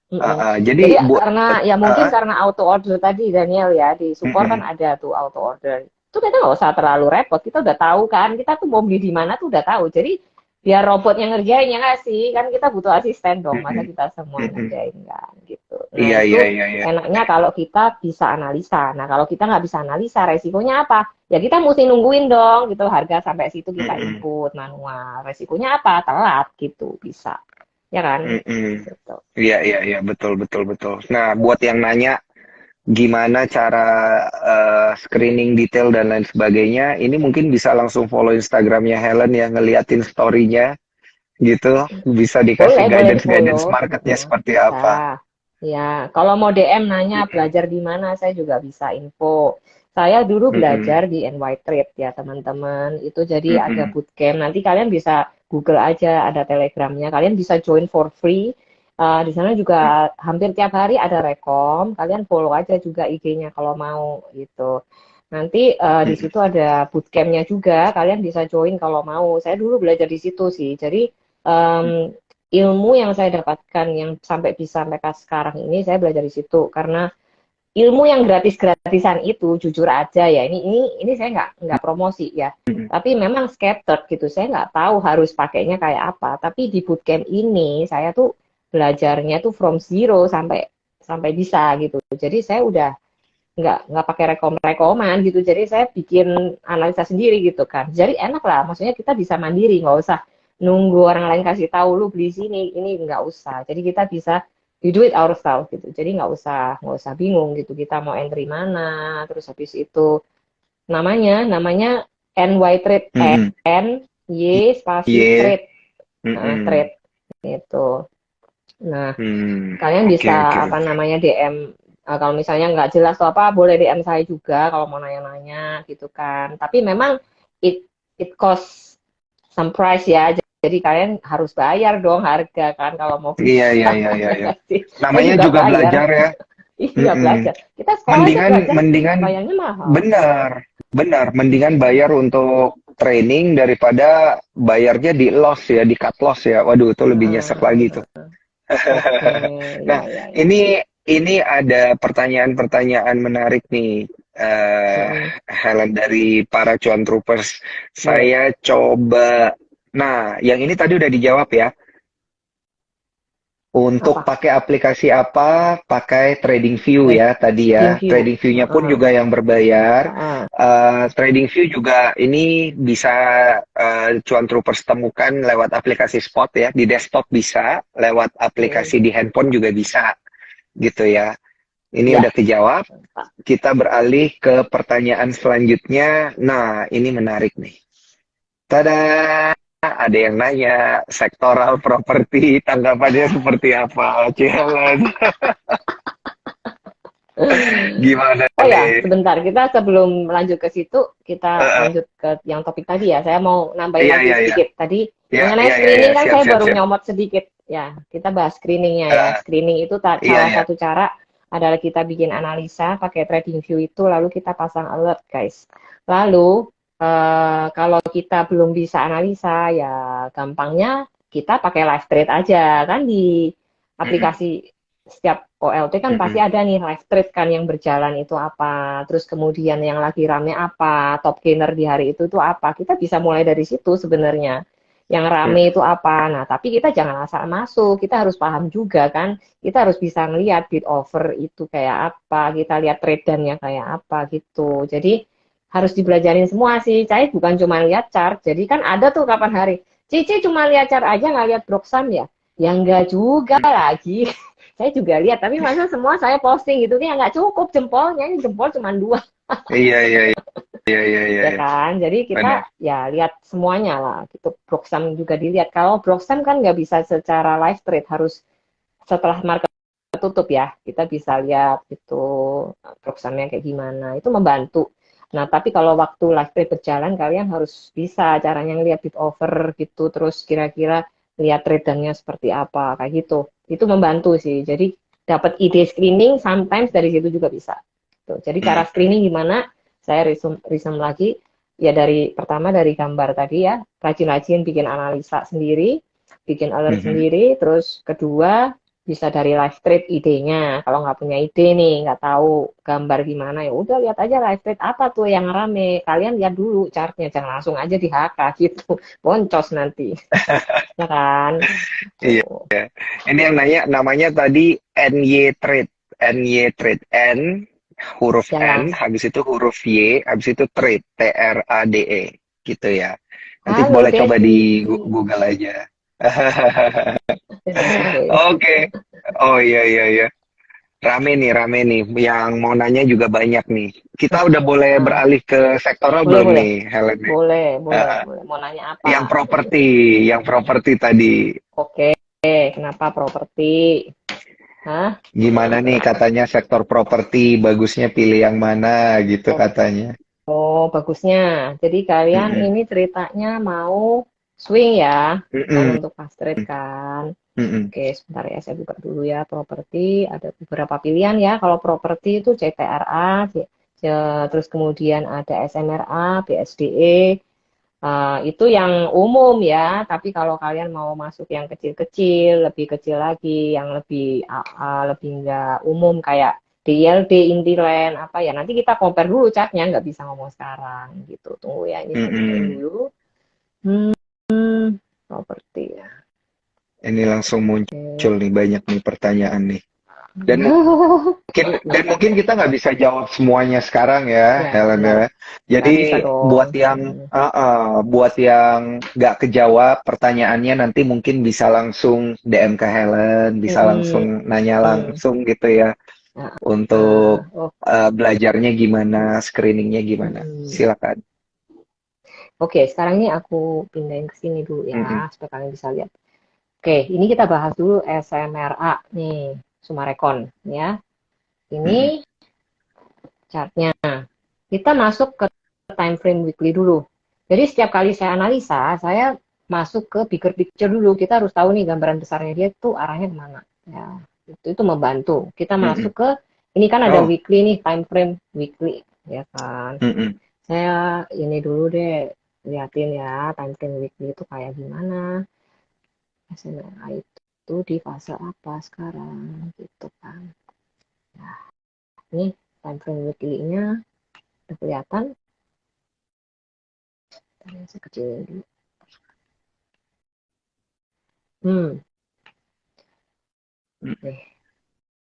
Mm-mm. Jadi Jadi buat karena ya mungkin karena auto order tadi Daniel ya di support kan ada tuh auto order. Itu kita nggak usah terlalu repot. Kita udah tahu kan. Kita tuh mau beli di mana tuh udah tahu. Jadi biar robot yang ngerjain ya nggak sih? Kan kita butuh asisten dong, masa Mm-mm. kita semua yang Mm-mm. ngerjain kan gitu. Nah Iya, iya, itu iya, iya. enaknya kalau kita bisa analisa. Nah kalau kita nggak bisa analisa, resikonya apa? Ya kita mesti nungguin dong gitu, harga sampai situ kita Mm-mm. input manual. Resikonya apa? Telat gitu bisa, ya kan? Mm-mm. Gitu. Iya, iya, iya, betul, betul, betul. Nah, buat yang nanya gimana cara screening detail dan lain sebagainya, ini mungkin bisa langsung follow Instagramnya Helen ya, ngeliatin story-nya gitu, bisa dikasih Boleh guidance-guidance di-follow. marketnya seperti apa. Bisa. Ya, kalau mau DM nanya belajar di mana, saya juga bisa info. Saya dulu Mm-mm. belajar di NY Trade ya, teman-teman. Itu jadi ada Mm-mm. bootcamp. Nanti kalian bisa Google aja, ada Telegramnya. Kalian bisa join for free. Di sana juga hampir tiap hari ada rekom. Kalian follow aja juga IG-nya kalau mau gitu. Nanti di Mm-mm. situ ada bootcampnya juga. Kalian bisa join kalau mau. Saya dulu belajar di situ sih. Jadi em, ilmu yang saya dapatkan yang sampai bisa sampai sekarang ini saya belajar di situ karena ilmu yang gratis-gratisan itu jujur aja ya ini saya nggak promosi ya tapi memang scattered gitu saya nggak tahu harus pakainya kayak apa tapi di bootcamp ini saya tuh belajarnya tuh from zero sampai sampai bisa gitu jadi saya udah nggak pakai rekoman gitu jadi saya bikin analisa sendiri gitu kan jadi enak lah maksudnya kita bisa mandiri nggak usah nunggu orang lain kasih tahu lu beli sini ini nggak usah jadi kita bisa we do it ourselves gitu jadi nggak usah bingung gitu kita mau entry mana terus habis itu namanya NY Trade Mm-mm. N Y spasi Iya. trade Mm-mm. trade gitu nah kalian Oke, bisa oke, apa oke. namanya DM kalau misalnya nggak jelas atau apa boleh DM saya juga kalau mau nanya-nanya gitu kan tapi memang it it cost some price ya jadi kalian harus bayar dong harga kan kalau mau Iya, bisa iya, iya, iya, ya iya. nggak sih saya Namanya juga juga bayar belajar ya. iya Mm-mm. belajar kita sekolah aja Mendingan, belajar mendingan, bayarnya mahal benar, benar. Mendingan bayar untuk training daripada bayarnya di loss ya, di cut loss ya. Waduh, itu lebih nyesek lagi tuh. oke Nah, ya ya ya ini ada pertanyaan-pertanyaan menarik nih, Mm-mm. Helen dari para cuan troopers. Boleh Saya coba. Nah, yang ini tadi udah dijawab ya. Untuk apa pakai aplikasi apa? Pakai TradingView ya tadi trading ya. view TradingView-nya pun juga yang berbayar. TradingView juga ini bisa cuan troopers temukan lewat aplikasi spot ya. Di desktop bisa, lewat Mm-mm. aplikasi di handphone juga bisa gitu ya. Ini Ya udah kejawab. Kita beralih ke pertanyaan selanjutnya. Nah, ini menarik nih. Tada! Ada yang nanya sektoral properti tanggapannya seperti apa? Cialan. Gimana Oh ya, nih? sebentar. Kita sebelum lanjut ke situ, kita Eh, lanjut ke yang topik tadi ya. Saya mau nambahin iya, lagi iya, iya. sedikit. Tadi Iya, mengenai iya, iya, iya. screening kan Siap, saya siap, baru siap. nyomot sedikit. Ya, kita bahas screeningnya ya. Eh, Screening itu iya, salah iya. satu cara adalah kita bikin analisa pakai TradingView itu, lalu kita pasang alert, guys. Lalu kalau kita belum bisa analisa, ya gampangnya kita pakai live trade aja kan di Mm-mm, aplikasi setiap OLT kan pasti mm-mm, ada nih live trade kan yang berjalan itu apa, terus kemudian yang lagi rame apa, top gainer di hari itu tuh apa. Kita bisa mulai dari situ sebenarnya. Yang rame mm-mm, itu apa. Nah, tapi kita jangan asal masuk. Kita harus paham juga kan. Kita harus bisa ngelihat bid over itu kayak apa, kita lihat trade-nya kayak apa gitu. Jadi harus dibelajarin semua sih. Saya bukan cuma lihat chart. Jadi kan ada tuh kapan hari. Cici cuma lihat chart aja nggak lihat Broxam ya? Ya enggak juga mm-mm. lagi. Saya juga lihat, tapi masa semua saya posting gitu, ya nggak cukup jempolnya, ini jempol cuma dua, Iya, iya, iya, iya, iya, iya, ya iya. kan? Jadi Benar. kita ya lihat semuanya lah, gitu. Broxam juga dilihat. Kalau Broxam kan nggak bisa secara live trade, harus setelah market tutup ya, kita bisa lihat gitu Broxamnya kayak gimana. Itu membantu. Nah, tapi kalau waktu live trade berjalan, kalian harus bisa caranya ngelihat bid over gitu, terus kira-kira lihat tradernya seperti apa, kayak gitu. Itu membantu sih. Jadi dapat ide screening, sometimes dari situ juga bisa. Tuh. Jadi cara Mm-mm, screening gimana? Saya resume lagi. Ya dari pertama dari gambar tadi ya, rajin-rajin bikin analisa sendiri, bikin alert mhm, sendiri. Terus kedua bisa dari live trade idenya. Kalau nggak punya ide nih, nggak tahu gambar gimana, ya udah lihat aja live trade apa tuh yang rame. Kalian lihat dulu chartnya, jangan langsung aja di HK gitu, boncos nanti, ya kan? Iya. Tuh. Ini yang nanya namanya tadi NY Trade. NY Trade. N huruf Ya, N, habis itu huruf Y, habis itu trade, TRADE. Gitu ya. Nanti halo boleh coba Desi. di Google aja. Oke. Oke. Oh iya iya iya. Rame nih. Yang mau nanya juga banyak nih. Kita udah boleh Nah, beralih ke sektoral boleh, belum boleh, nih, Helen? boleh, boleh, Uh, boleh. Mau nanya yang apa? properti, yang properti tadi. Oke, kenapa properti? Hah? Gimana nih katanya sektor properti bagusnya pilih yang mana gitu Oh, katanya. oh, bagusnya. Jadi kalian Mm-mm. ini ceritanya mau swing ya, bukan Mm-mm. untuk fast trade kan? Mm-mm. Oke, sebentar ya, saya buka dulu ya. Properti ada beberapa pilihan ya. Kalau properti itu CTRA, terus kemudian ada SMRA, BSDE. Itu yang umum ya, tapi kalau kalian mau masuk yang kecil-kecil, lebih kecil lagi, yang lebih lebih nggak umum kayak DLD, Intiland, apa ya, nanti kita compare dulu chartnya, nggak bisa ngomong sekarang gitu. Tunggu ya, ini saya bukain Mm-mm. dulu. Hmm, properti ya. Ini langsung muncul nih banyak nih pertanyaan nih. Dan mungkin kita nggak bisa jawab semuanya sekarang ya, Ya, Helen benar. ya. Nggak bisa Jadi dong. buat yang nggak kejawab pertanyaannya nanti mungkin bisa langsung DM ke Helen, bisa Mm-mm. langsung nanya Mm. langsung gitu ya Nah, untuk oh, belajarnya gimana, screeningnya gimana. mm. Silakan. Oke, sekarang ini aku pindahin ke sini dulu Mm-mm. ya, supaya kalian bisa lihat. Oke, ini kita bahas dulu SMRA nih, Sumarekon ya. Mm-mm. Ini chartnya. Kita masuk ke time frame weekly dulu. Jadi setiap kali saya analisa, saya masuk ke bigger picture dulu. Kita harus tahu nih gambaran besarnya dia tuh arahnya kemana. Ya, itu membantu. Kita Mm-mm. masuk ke ini kan ada Oh. weekly nih, time frame weekly, ya kan. Mm-mm. Saya ini dulu deh liatin ya time frame weekly itu kayak gimana. SMA itu di fase apa sekarang gitu kan. Nah, ini time frame weekly-nya udah kelihatan. Tadi saya kecilin dulu. Hmm, nih.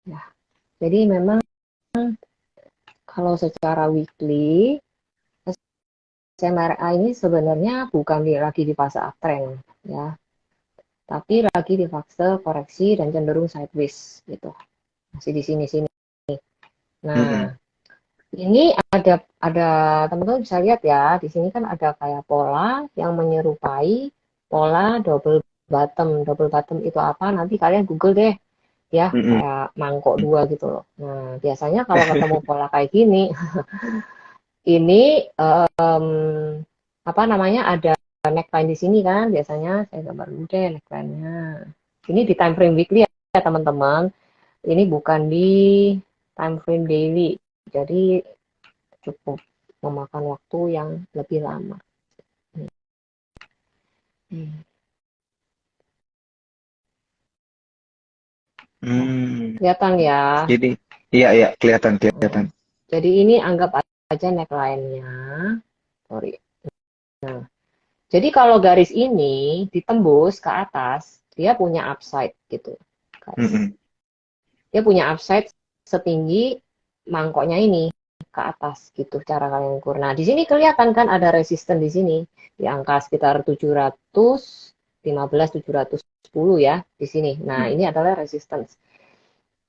Ya. Jadi memang kalau secara weekly SMRA ini sebenarnya bukan lagi di fase uptrend ya, tapi lagi di fase koreksi dan cenderung sideways gitu. Masih di sini-sini. Mm-mm. Nah, ini ada teman-teman bisa lihat ya, di sini kan ada kayak pola yang menyerupai pola double bottom. Double bottom itu apa? Nanti kalian Google deh ya, Mm-mm. kayak mangkok dua gitu loh. Nah, biasanya kalau ketemu pola kayak gini, ini apa namanya ada neckline di sini kan, biasanya saya gambar dulu deh neckline-nya. Ini di time frame weekly ya teman-teman. Ini bukan di time frame daily. Jadi cukup memakan waktu yang lebih lama. Hmm. Hmm. Kelihatan ya. Ini, iya kelihatan kelihatan. Jadi ini anggap aja neckline-nya. Sorry. Nah, jadi kalau garis ini ditembus ke atas, dia punya upside gitu, guys. Mm-mm. Dia punya upside setinggi mangkoknya ini ke atas gitu cara kalian ukur. Nah, di sini kelihatan kan ada resisten di sini di angka sekitar 715 710 ya di sini. Nah, Mm. ini adalah resistance.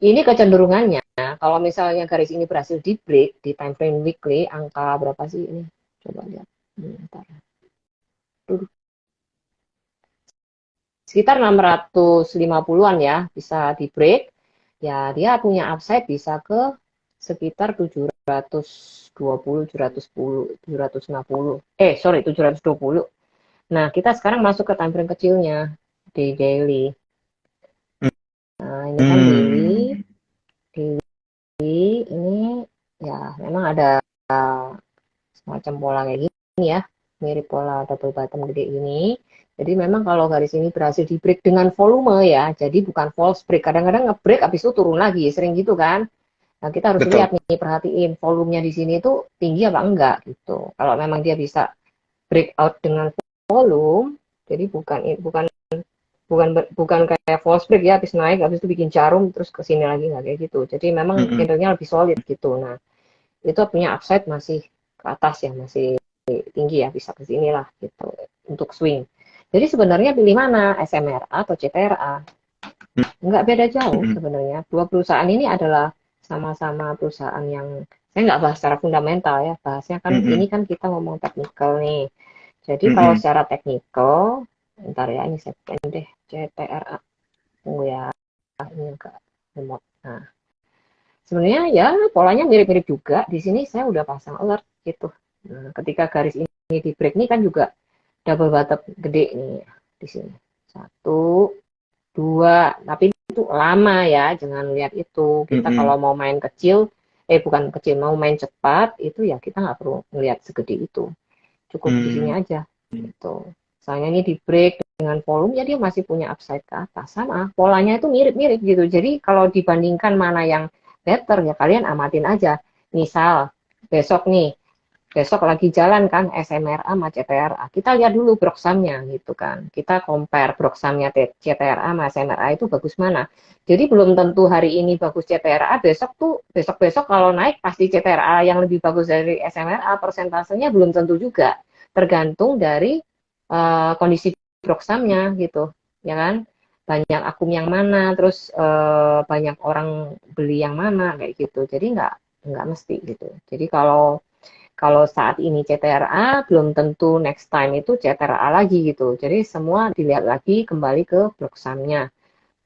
Ini kecenderungannya kalau misalnya garis ini berhasil di break di time frame weekly angka berapa sih ini? Coba lihat. Bentar. Sekitar 650-an ya bisa di break. Ya, dia punya upside bisa ke sekitar 720, 710, 760. Sorry, 720. Nah, kita sekarang masuk ke time frame kecilnya di daily. Nah, ini kan daily. Hmm. Daily ini ya memang ada semacam pola kayak gini ya. Mirip pola double bottom gede ini. Jadi memang kalau garis ini berhasil di break dengan volume ya, jadi bukan false break. Kadang-kadang nge-break habis itu turun lagi, sering gitu kan. Nah, kita harus Betul. lihat nih, perhatiin volumenya di sini itu tinggi apa enggak gitu. Kalau memang dia bisa breakout dengan volume, jadi bukan bukan kayak false break ya, habis naik habis itu bikin jarum terus ke sini lagi, nggak kayak gitu. Jadi memang Mm-mm. candlenya lebih solid gitu. Nah, itu punya upside masih ke atas ya, masih tinggi ya, bisa ke sini lah gitu untuk swing. Jadi sebenarnya pilih mana, SMRA atau CTRA? Nggak beda jauh Mm-mm. sebenarnya. Dua perusahaan ini adalah sama-sama perusahaan yang, saya nggak bahas secara fundamental ya, bahasnya kan Mm-mm. ini kan kita ngomong teknikal nih. Jadi kalau Mm-mm. secara teknikal, ntar ya ini saya bukain deh, CTRA. Tunggu ya, ini agak remote. Nah, sebenarnya ya polanya mirip-mirip juga. Di sini saya udah pasang alert gitu. Nah, ketika garis ini di break nih kan juga double bottom gede nih di sini. Satu, dua, tapi itu lama ya, jangan lihat itu. Kita Mm-mm. kalau mau main kecil, bukan kecil, mau main cepat, itu ya kita nggak perlu ngelihat segede itu. Cukup di sini Mm. aja gitu. Soalnya ini di break dengan volume ya dia masih punya upside ke atas. Sama, polanya itu mirip-mirip gitu. Jadi kalau dibandingkan mana yang better ya kalian amatin aja. Misal besok nih, besok lagi jalan kan SMRA sama CTRA. Kita lihat dulu broksamnya gitu kan. Kita compare broksamnya CTRA sama SMRA itu bagus mana. Jadi belum tentu hari ini bagus CTRA, besok-besok kalau naik pasti CTRA yang lebih bagus dari SMRA, persentasenya belum tentu juga. Tergantung dari kondisi broksamnya gitu, ya kan? Banyak akum yang mana, terus banyak orang beli yang mana kayak gitu. Jadi nggak mesti gitu. Jadi kalau kalau saat ini CTRA belum tentu next time itu CTRA lagi gitu. Jadi semua dilihat lagi kembali ke blok sumnya.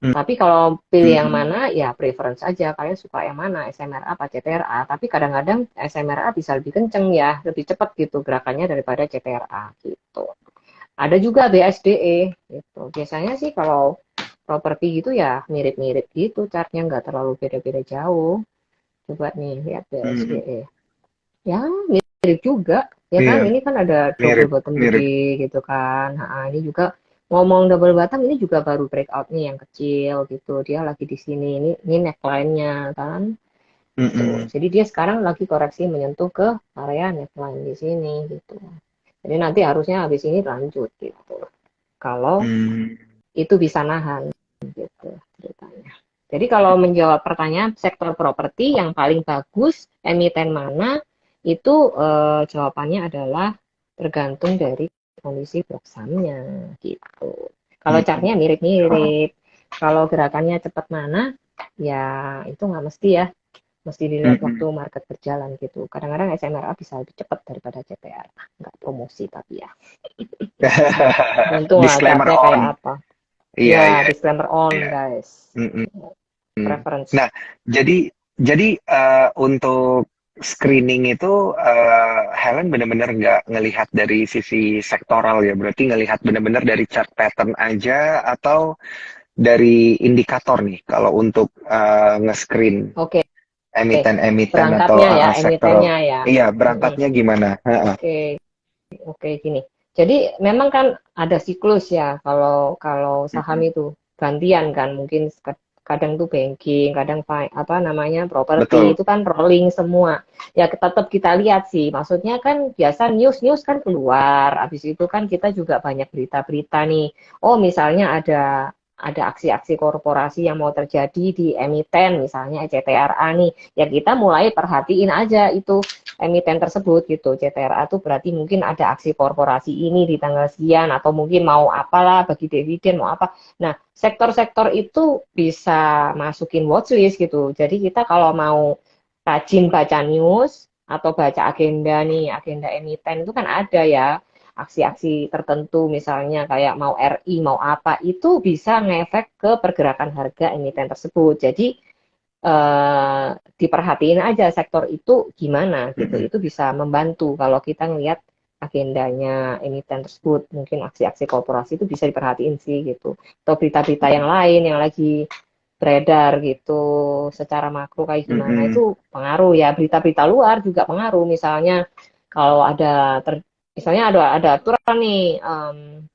Tapi kalau pilih yang Mm-mm. mana ya preference aja. Kalian suka yang mana, SMRA apa CTRA. Tapi kadang-kadang SMRA bisa lebih kenceng ya, lebih cepat gitu gerakannya daripada CTRA gitu. Ada juga BSDE gitu. Biasanya sih kalau properti gitu ya mirip-mirip gitu, chartnya nggak terlalu beda-beda jauh. Coba nih lihat Mm-mm. BSDE. Ya, mirip juga. Ya kan, Iya, ini kan ada double mirip, bottom mirip. gede gitu kan. Nah, ini juga ngomong double bottom ini juga baru breakout nih yang kecil gitu. Dia lagi di sini. Ini neckline-nya kan. Gitu. Mm-mm. Jadi dia sekarang lagi koreksi menyentuh ke area neckline di sini gitu. Jadi nanti harusnya habis ini lanjut gitu. Kalau Mm. itu bisa nahan gitu ceritanya. Jadi kalau menjawab pertanyaan sektor properti yang paling bagus emiten mana itu jawabannya adalah tergantung dari kondisi broksamnya gitu. Kalau Mm. chartnya mirip-mirip, kalau gerakannya cepat mana ya itu nggak mesti ya, mesti dilihat waktu Mm-mm. market berjalan gitu. Kadang-kadang SMRA bisa lebih cepat daripada CTR, nggak promosi tapi ya. Tergantung lah Disclaimer chartnya kayak on. apa. Iya, Ya, iya, disclaimer on, iya. guys. Mm-mm. Preference. Nah, jadi untuk screening itu Helen benar-benar nggak ngelihat dari sisi sektoral ya, berarti ngelihat benar-benar dari chart pattern aja atau dari indikator nih kalau untuk nge-screen Oke, emiten-emiten atau berangkatnya ya, sektoral. emitennya ya. Iya, Mm-mm. berangkatnya gimana? Heeh. Oke, oke gini. Jadi memang kan ada siklus ya kalau kalau saham Mm-mm. itu gantian kan, mungkin kadang tuh banking, kadang apa namanya properti Betul. itu kan rolling semua. Ya tetap kita lihat sih. Maksudnya kan biasa news-news kan keluar. Habis itu kan kita juga banyak berita-berita nih. Oh, misalnya ada aksi-aksi korporasi yang mau terjadi di emiten misalnya CTRA nih. Ya kita mulai perhatiin aja itu emiten tersebut gitu. CTRA itu berarti mungkin ada aksi korporasi ini di tanggal sekian atau mungkin mau apalah bagi dividen mau apa. Nah, sektor-sektor itu bisa masukin watchlist gitu. Jadi kita kalau mau rajin baca news atau baca agenda nih, agenda emiten itu kan ada ya aksi-aksi tertentu misalnya kayak mau RI mau apa itu bisa ngefek ke pergerakan harga emiten tersebut. Jadi diperhatiin aja sektor itu gimana gitu. Mm-mm. Itu bisa membantu kalau kita ngelihat agendanya emiten tersebut. Mungkin aksi-aksi korporasi itu bisa diperhatiin sih gitu. Atau berita-berita yang lain yang lagi beredar gitu secara makro kayak gimana Mm-mm. itu pengaruh ya. Berita-berita luar juga pengaruh. Misalnya kalau ada misalnya ada aturan nih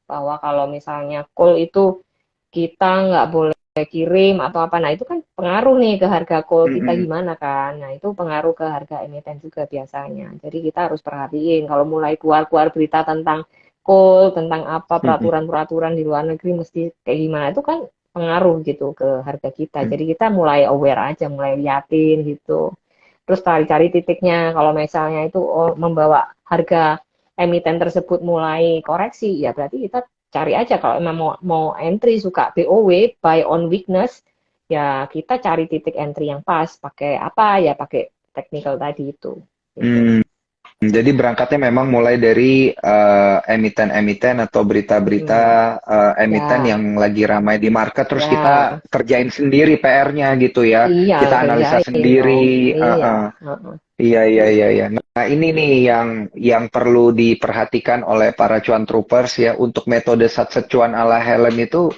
bahwa kalau misalnya call itu kita nggak boleh kirim atau apa, nah itu kan pengaruh nih ke harga call kita Mm-mm. gimana kan, nah itu pengaruh ke harga emiten juga biasanya, jadi kita harus perhatiin kalau mulai keluar-keluar berita tentang call, tentang apa Mm-mm. peraturan-peraturan di luar negeri mesti kayak gimana, itu kan pengaruh gitu ke harga kita, jadi kita mulai aware aja, mulai liatin gitu, terus cari-cari titiknya kalau misalnya itu membawa harga emiten tersebut mulai koreksi, ya berarti kita cari aja kalau emang mau entry suka BOW buy on weakness, ya kita cari titik entry yang pas, pakai apa ya, pakai technical tadi itu gitu. Hmm. Jadi berangkatnya memang mulai dari emiten-emiten atau berita-berita Hmm. emiten Ya, yang lagi ramai di market, terus kita ya, kerjain sendiri PR-nya gitu ya. iya Kita analisa kerjain dong, sendiri. iya. Iya, iya, iya, iya. Nah, ini nih yang perlu diperhatikan oleh para cuan troopers ya. Untuk metode satset cuan ala Helen itu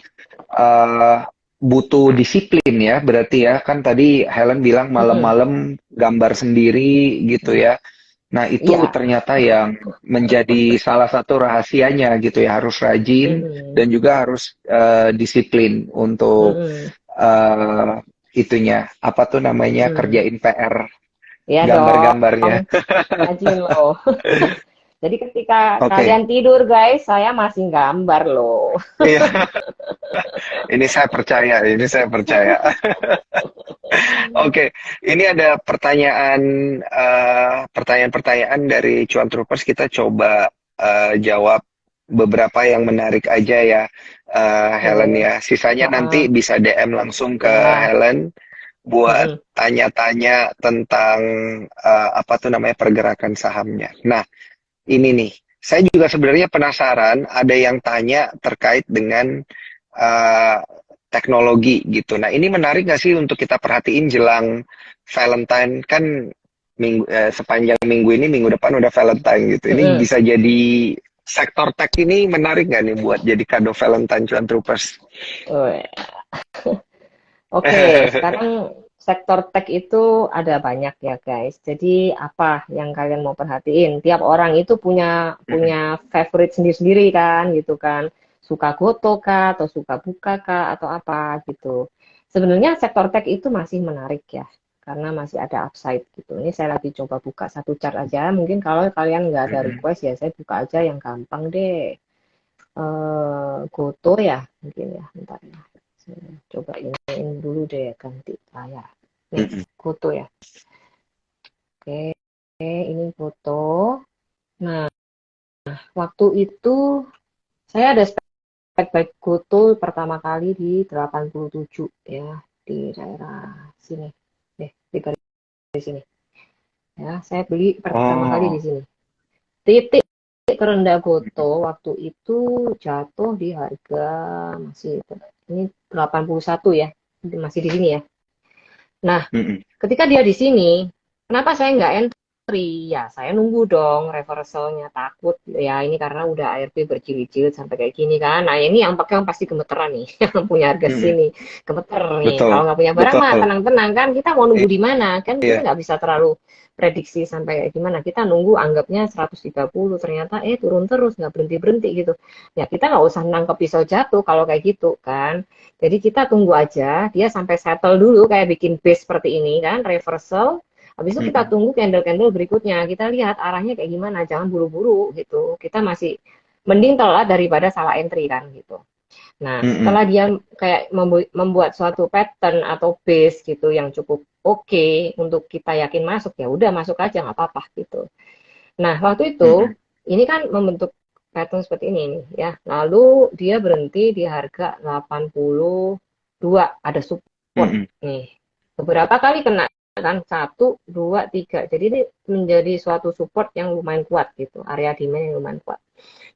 eh, butuh disiplin ya. Berarti ya, kan tadi Helen bilang Mm-mm. malam-malam gambar sendiri gitu ya. Nah, itu Iya. ternyata yang menjadi salah satu rahasianya gitu ya. Harus rajin Mm-mm. dan juga harus disiplin untuk Mm-mm. eh, itunya. Apa tuh namanya? Mm. Kerjain PR Ya dong, gambar-gambarnya. rajin loh. Jadi ketika Oke, kalian tidur guys, saya masih gambar loh. iya, ini saya percaya, ini saya percaya. Oke, ini ada pertanyaan-pertanyaan dari Cuan Troopers. Kita coba jawab beberapa yang menarik aja ya, Helen Oke. ya. Sisanya nanti Heeh. bisa DM langsung ke Ya. Helen buat Mm-mm. tanya-tanya tentang apa tuh namanya pergerakan sahamnya. Nah, ini nih, saya juga sebenarnya penasaran, ada yang tanya terkait dengan uh, teknologi gitu. Nah, ini menarik nggak sih untuk kita perhatiin jelang Valentine? Kan sepanjang minggu ini, minggu depan udah Valentine gitu. Ini Mm-mm. bisa jadi sektor tech ini menarik nggak nih buat jadi kado Valentine Cuan Troopers? Weh. Oke, sekarang sektor tech itu ada banyak ya guys. Jadi apa yang kalian mau perhatiin? Tiap orang itu punya Mm-mm, punya favorite sendiri-sendiri kan, gitu kan. Suka Goto kah, atau suka Buka kah, atau apa gitu. Sebenarnya sektor tech itu masih menarik ya, karena masih ada upside gitu. Ini saya lagi coba buka satu chart aja. Mungkin kalau kalian nggak ada mm-mm. request ya, saya buka aja yang gampang deh. Goto ya, mungkin ya. Bentar ya. Saya coba ini dulu deh, ganti layar. Nih, Mm-mm. foto ya. Oke, ini foto. Nah, waktu itu saya ada spek baik foto pertama kali di 87 ya, di daerah sini. Di garis sini. Ya, saya beli pertama kali di Oh, sini. Titik terendah foto waktu itu jatuh di harga masih ini 81 ya. Masih di sini ya. Nah, mm-mm. ketika dia di sini, kenapa saya nggak entry? Ya, saya nunggu dong reversalnya. Takut ya ini karena udah ARP berjilid-jilid sampai kayak gini kan. Nah, ini yang pakai yang pasti gemeteran nih, yang punya harga Mm-mm. sini. Gemeter nih. Kalau Betul, nggak punya barang mah betul. tenang-tenang kan. Kita mau nunggu di mana? Kan kita Iya. nggak bisa terlalu prediksi sampai kayak gimana. Kita nunggu anggapnya 130, ternyata turun terus, nggak berhenti-berhenti gitu. Ya, kita nggak usah nangkep pisau jatuh kalau kayak gitu kan. Jadi kita tunggu aja dia sampai settle dulu kayak bikin base seperti ini kan, reversal. Habis itu kita Mm-mm. tunggu candle-candle berikutnya. Kita lihat arahnya kayak gimana, jangan buru-buru gitu. Kita masih mending telat daripada salah entry kan gitu. Nah, Mm-mm. setelah dia kayak membuat suatu pattern atau base gitu yang cukup oke untuk kita yakin masuk, ya udah masuk aja nggak apa-apa gitu. Nah, waktu itu Mm-mm. ini kan membentuk pattern seperti ini nih ya. Lalu dia berhenti di harga 82, ada support Mm-mm. nih. Beberapa kali kena kan, satu, dua, tiga. Jadi ini menjadi suatu support yang lumayan kuat gitu, area demand yang lumayan kuat.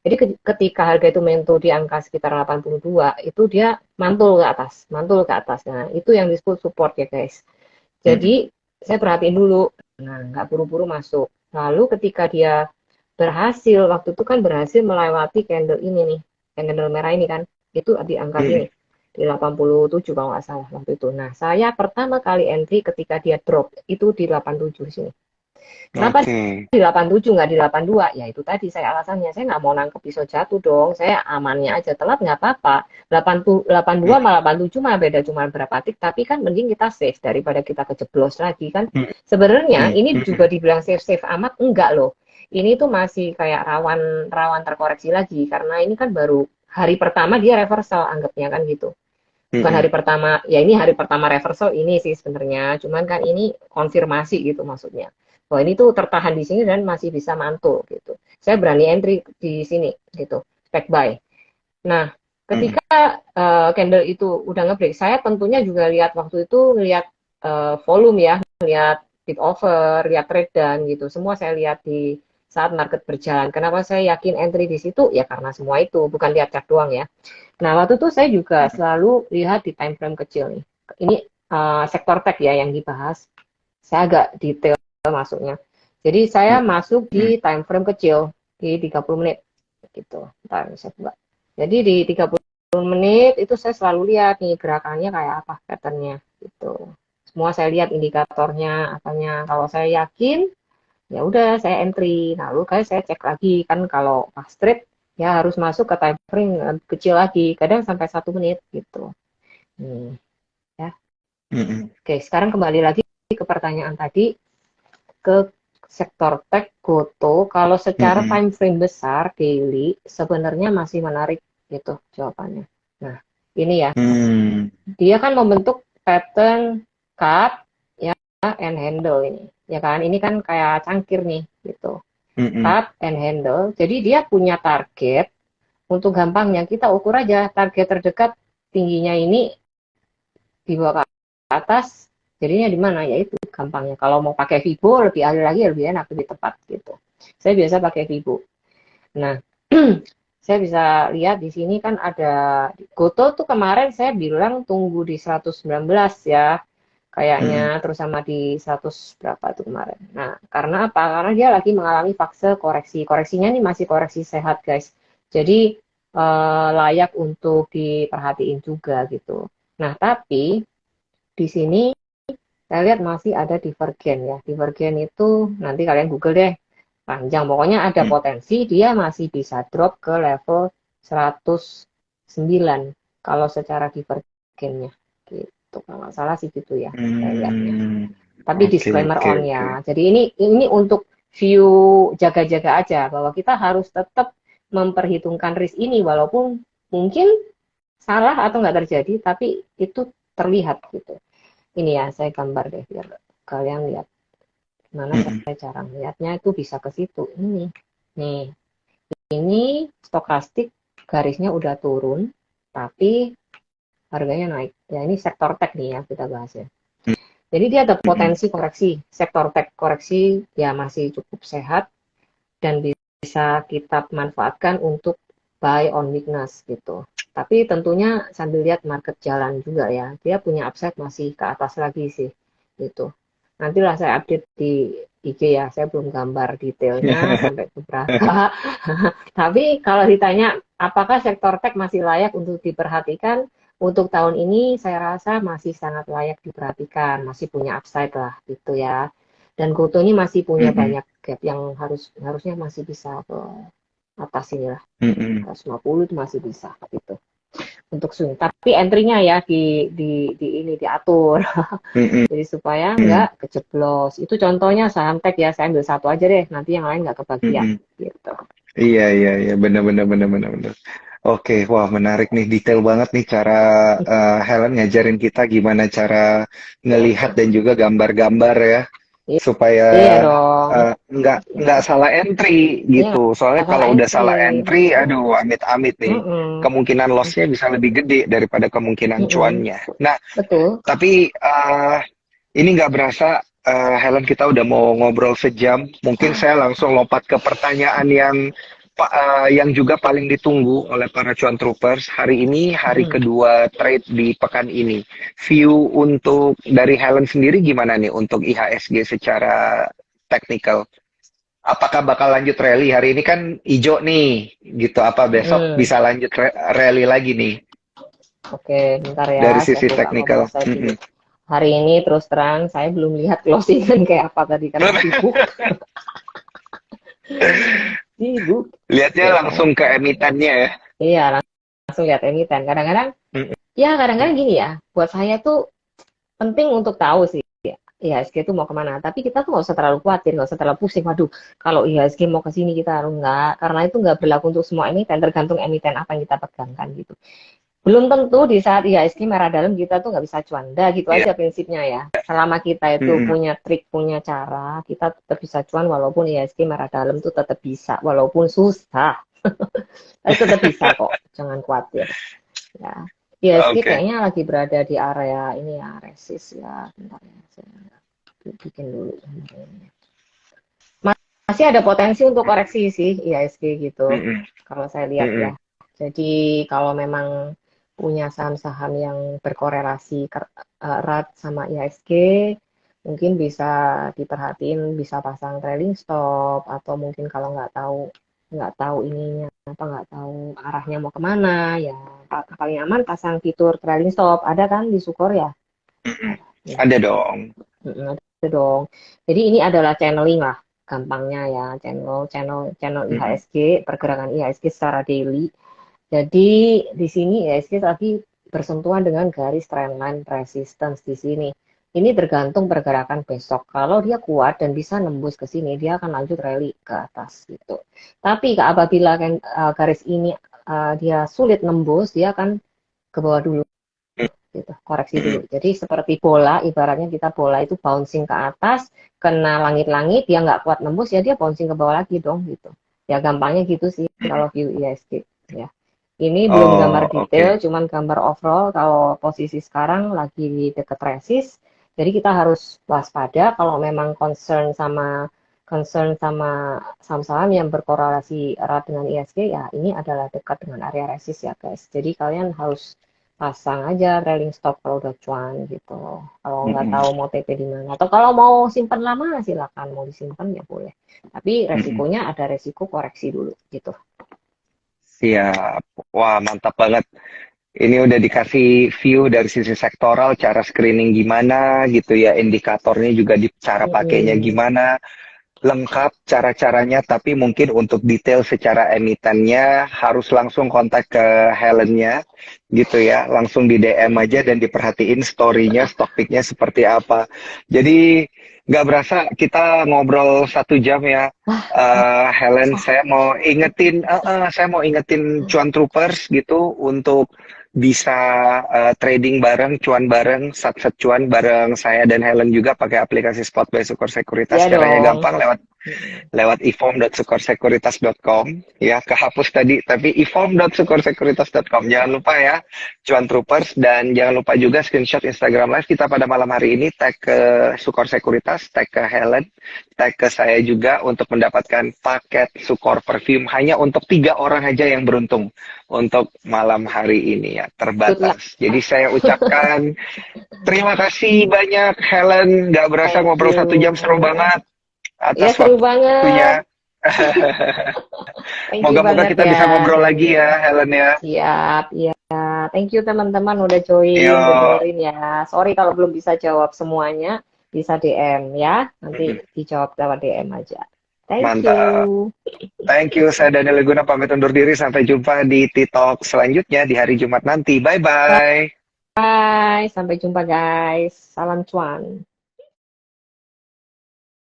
Jadi ketika harga itu menyentuh di angka sekitar 82, itu dia mantul ke atas, mantul ke atas. Nah, itu yang disebut support ya guys. Mm-mm. Jadi saya perhatiin dulu, nah nggak buru-buru masuk. Lalu ketika dia berhasil, waktu itu kan berhasil melewati candle ini nih, candle merah ini kan, itu di angka Mm-mm. sini, di 87 kalau nggak salah waktu itu. Nah, saya pertama kali entry ketika dia drop, itu di 87 sini. Kenapa Oke. di 87 nggak di 82? Ya itu tadi saya alasannya, saya nggak mau nangkep pisau jatuh dong, saya amannya aja, telat nggak apa-apa. 82 Mm, malah 87 malah beda cuma berapa tik, tapi kan mending kita safe daripada kita kejeblos lagi kan. mm, Sebenarnya mm, ini mm, juga dibilang safe-safe amat, enggak loh. Ini tuh masih kayak rawan rawan terkoreksi lagi, karena ini kan baru hari pertama dia reversal anggapnya kan gitu. Bukan mm, hari pertama, ya ini hari pertama reversal ini sih sebenarnya, cuman kan ini konfirmasi gitu maksudnya. Bahwa ini tuh tertahan di sini dan masih bisa mantul gitu. Saya berani entry di sini gitu, spec buy. Nah, mm, ketika candle itu udah nge-break, saya tentunya juga lihat waktu itu lihat volume ya, lihat bid over, lihat trade dan gitu. Semua saya lihat di saat market berjalan. Kenapa saya yakin entry di situ? Ya karena semua itu, bukan lihat chart doang ya. Nah, waktu itu saya juga mm, selalu lihat di time frame kecil nih. Ini sektor tech ya yang dibahas. Saya agak detail masuknya. Jadi saya masuk mm, di time frame kecil di 30 menit gitu. Ntar saya buka. Jadi di 30 menit itu saya selalu lihat nih gerakannya kayak apa patternnya gitu. Semua saya lihat indikatornya apanya. Kalau saya yakin ya udah saya entry. Nah, lalu kayak saya cek lagi kan kalau pas trade ya harus masuk ke time frame kecil lagi, kadang sampai 1 menit gitu. Ya. mm, mm, Oke, sekarang kembali lagi ke pertanyaan tadi ke sektor tech Goto. Kalau mm, secara mm, time frame besar daily sebenarnya masih menarik gitu jawabannya. Nah, ini ya, mm, dia kan membentuk pattern cut ya and handle ini. Ya kan, ini kan kayak cangkir nih gitu. mm, mm, Cut and handle. Jadi dia punya target. Untuk gampangnya kita ukur aja target terdekat tingginya ini di bawah ke atas, jadinya di mana? Ya itu gampangnya. Kalau mau pakai Vibo lebih ahli lagi lebih enak lebih tepat gitu. Saya biasa pakai Vibo. Nah, saya bisa lihat di sini kan ada Goto tuh kemarin saya bilang tunggu di 119 ya mm, kayaknya, terus sama di 100 berapa tuh kemarin. Nah, karena apa? Karena dia lagi mengalami fase koreksi. Koreksinya ini masih koreksi sehat, guys. Jadi layak untuk diperhatiin juga gitu. Nah, tapi di sini saya lihat masih ada divergen ya. Divergen itu nanti kalian Google deh, panjang. Pokoknya ada mm. potensi dia masih bisa drop ke level 109 kalau secara divergennya. Gitu. Kalau nggak salah sih gitu ya, saya lihatnya. Hmm, Tapi oke disclaimer oke on oke. ya. Jadi ini untuk view jaga-jaga aja bahwa kita harus tetap memperhitungkan risk ini walaupun mungkin salah atau nggak terjadi, tapi itu terlihat gitu. Ini ya, saya gambar deh biar kalian lihat gimana Mm-mm, saya cara melihatnya itu bisa ke situ. Nih, ini stokastik garisnya udah turun, tapi harganya naik. Ya ini sektor tech nih ya kita bahas ya. Jadi dia ada mm-mm, potensi koreksi, sektor tech koreksi ya masih cukup sehat dan bisa kita manfaatkan untuk buy on weakness gitu. Tapi tentunya sambil lihat market jalan juga ya. Dia punya upside masih ke atas lagi sih gitu. Nantilah saya update di IG ya. Saya belum gambar detailnya sampai beberapa. Tapi kalau ditanya apakah sektor tech masih layak untuk diperhatikan, untuk tahun ini saya rasa masih sangat layak diperhatikan, masih punya upside lah gitu ya. Dan Goto ini masih punya mm-mm, banyak gap yang harusnya masih bisa ke atas inilah. mm-mm, 150 itu masih bisa gitu untuk swing. Tapi entry-nya ya di ini diatur. mm-mm, Jadi supaya mm-mm, nggak kejeblos. Itu contohnya saham tech ya, saya ambil satu aja deh, nanti yang lain nggak kebagian mm-mm. gitu. Iya iya iya benar benar benar benar benar. Oke, wah menarik nih, detail banget nih cara Helen ngajarin kita gimana cara ngelihat dan juga gambar-gambar ya, supaya Iya dong. nggak salah entry Iya gitu. Soalnya nggak salah kalau udah entry. salah entry, aduh amit-amit nih, Mm-mm. kemungkinan lossnya bisa lebih gede daripada kemungkinan Mm-mm. cuannya. Nah, Betul. tapi ini nggak berasa, Helen, kita udah mau ngobrol sejam. Mungkin saya langsung lompat ke pertanyaan yang juga paling ditunggu oleh para cuan troopers. Hari ini hari Mm. kedua trade di pekan ini. View untuk dari Helen sendiri gimana nih untuk IHSG secara teknikal? Apakah bakal lanjut rally? Hari ini kan hijau nih, gitu. Apa besok Mm. bisa lanjut rally lagi nih Oke, bentar ya, dari saya sisi buka teknikal? kompas saya dulu. Mm-mm. hari ini terus terang saya belum lihat closingan kayak apa tadi karena sibuk. Sibuk. Lihatnya Gitu. langsung ke emitennya ya. Iya, langsung lihat emiten. Kadang-kadang, Mm-mm. ya kadang-kadang gini ya, buat saya tuh penting untuk tahu sih, IHSG itu mau kemana. Tapi kita tuh nggak usah terlalu khawatir, nggak usah terlalu pusing. Waduh, kalau IHSG mau ke sini kita harus nggak, karena itu nggak berlaku untuk semua emiten, tergantung emiten apa yang kita pegangkan gitu. Belum tentu di saat IHSG merah dalam kita tuh nggak bisa cuan. Dah gitu Iya. aja prinsipnya ya. Selama kita itu Mm-mm. punya trik, punya cara, kita tetap bisa cuan walaupun IHSG merah dalam tuh tetap bisa, walaupun susah. Tapi tetap bisa kok, jangan khawatir. Ya, IHSG Oke. kayaknya lagi berada di area ini ya, resist ya. Bentar ya, saya bikin dulu. Masih ada potensi untuk koreksi sih IHSG gitu, Mm-mm. kalau saya lihat ya. Mm-mm. Jadi kalau memang punya saham-saham yang berkorelasi erat sama IHSG, mungkin bisa diperhatiin, bisa pasang trailing stop, atau mungkin kalau nggak tahu ininya apa, nggak tahu arahnya mau kemana, ya paling aman pasang fitur trailing stop. Ada kan di Sukor ya? Mm-mm. Ya. Ada dong. Ada dong. Jadi ini adalah channeling lah, gampangnya ya, channel Mm-mm. IHSG, pergerakan IHSG secara daily. Jadi di sini IHSG lagi bersentuhan dengan garis trendline resistance di sini. Ini tergantung pergerakan besok. Kalau dia kuat dan bisa nembus ke sini, dia akan lanjut rally ke atas gitu. Tapi apabila garis ini dia sulit nembus, dia akan ke bawah dulu gitu, koreksi dulu. Mm-mm. Jadi seperti bola, ibaratnya kita bola itu bouncing ke atas, kena langit-langit, dia nggak kuat nembus, ya dia bouncing ke bawah lagi dong gitu. Ya gampangnya gitu sih kalau view IHSG ya. Ini belum Oh, gambar detail, oke. cuman gambar overall kalau posisi sekarang lagi di deket resist. Jadi kita harus waspada kalau memang concern sama saham-saham yang berkorelasi erat dengan IHSG, ya ini adalah dekat dengan area resist ya guys. Jadi kalian harus pasang aja trailing stop kalau udah cuan gitu. Kalau nggak Mm-mm. tahu mau TP di mana, atau kalau mau simpan lama silakan, mau disimpan ya boleh. Tapi Mm-mm. resikonya ada resiko koreksi dulu gitu. Siap. Wah, mantap banget. Ini udah dikasih view dari sisi sektoral, cara screening gimana gitu ya, indikatornya juga di cara pakainya Mm-mm. gimana, lengkap cara-caranya, tapi mungkin untuk detail secara emitennya harus langsung kontak ke Helennya gitu ya, langsung di DM aja dan diperhatiin story-nya, stock pick-nya seperti apa. Jadi nggak berasa kita ngobrol 1 jam ya. Helen, Wah, saya mau ingetin Cuan Troopers gitu untuk bisa trading bareng, cuan bareng, sat-sat cuan bareng saya dan Helen juga pakai aplikasi Spot by Sukor Sekuritas. ya Caranya dong. gampang lewat Mm-mm. lewat ifom.sukorsekuritas.com ya, kehapus tadi, tapi ifom.sukorsekuritas.com. Jangan lupa ya, cuan troopers, dan jangan lupa juga screenshot Instagram live kita pada malam hari ini, tag ke Sukor Sekuritas, tag ke Helen, tag ke saya juga untuk mendapatkan paket Sukor Perfume hanya untuk 3 orang aja yang beruntung untuk malam hari ini ya, Good luck. terbatas. Jadi saya ucapkan terima kasih banyak Helen, nggak berasa Thank ngobrol 1 jam, you. seru banget Ya atas seru banget. waktunya. Thank you Moga-moga banget kita ya. bisa ngobrol lagi ya, Helen ya. Siap, ya. Thank you teman-teman udah join, udah Yuk. dengerin ya. Sorry kalau belum bisa jawab semuanya, bisa DM ya. Nanti dijawab lewat DM aja. Thank you. Mantap. Thank you. Saya Daniel Leguna pamit undur diri. Sampai jumpa di TikTok selanjutnya di hari Jumat nanti. Bye-bye. Bye, sampai jumpa guys. Salam cuan.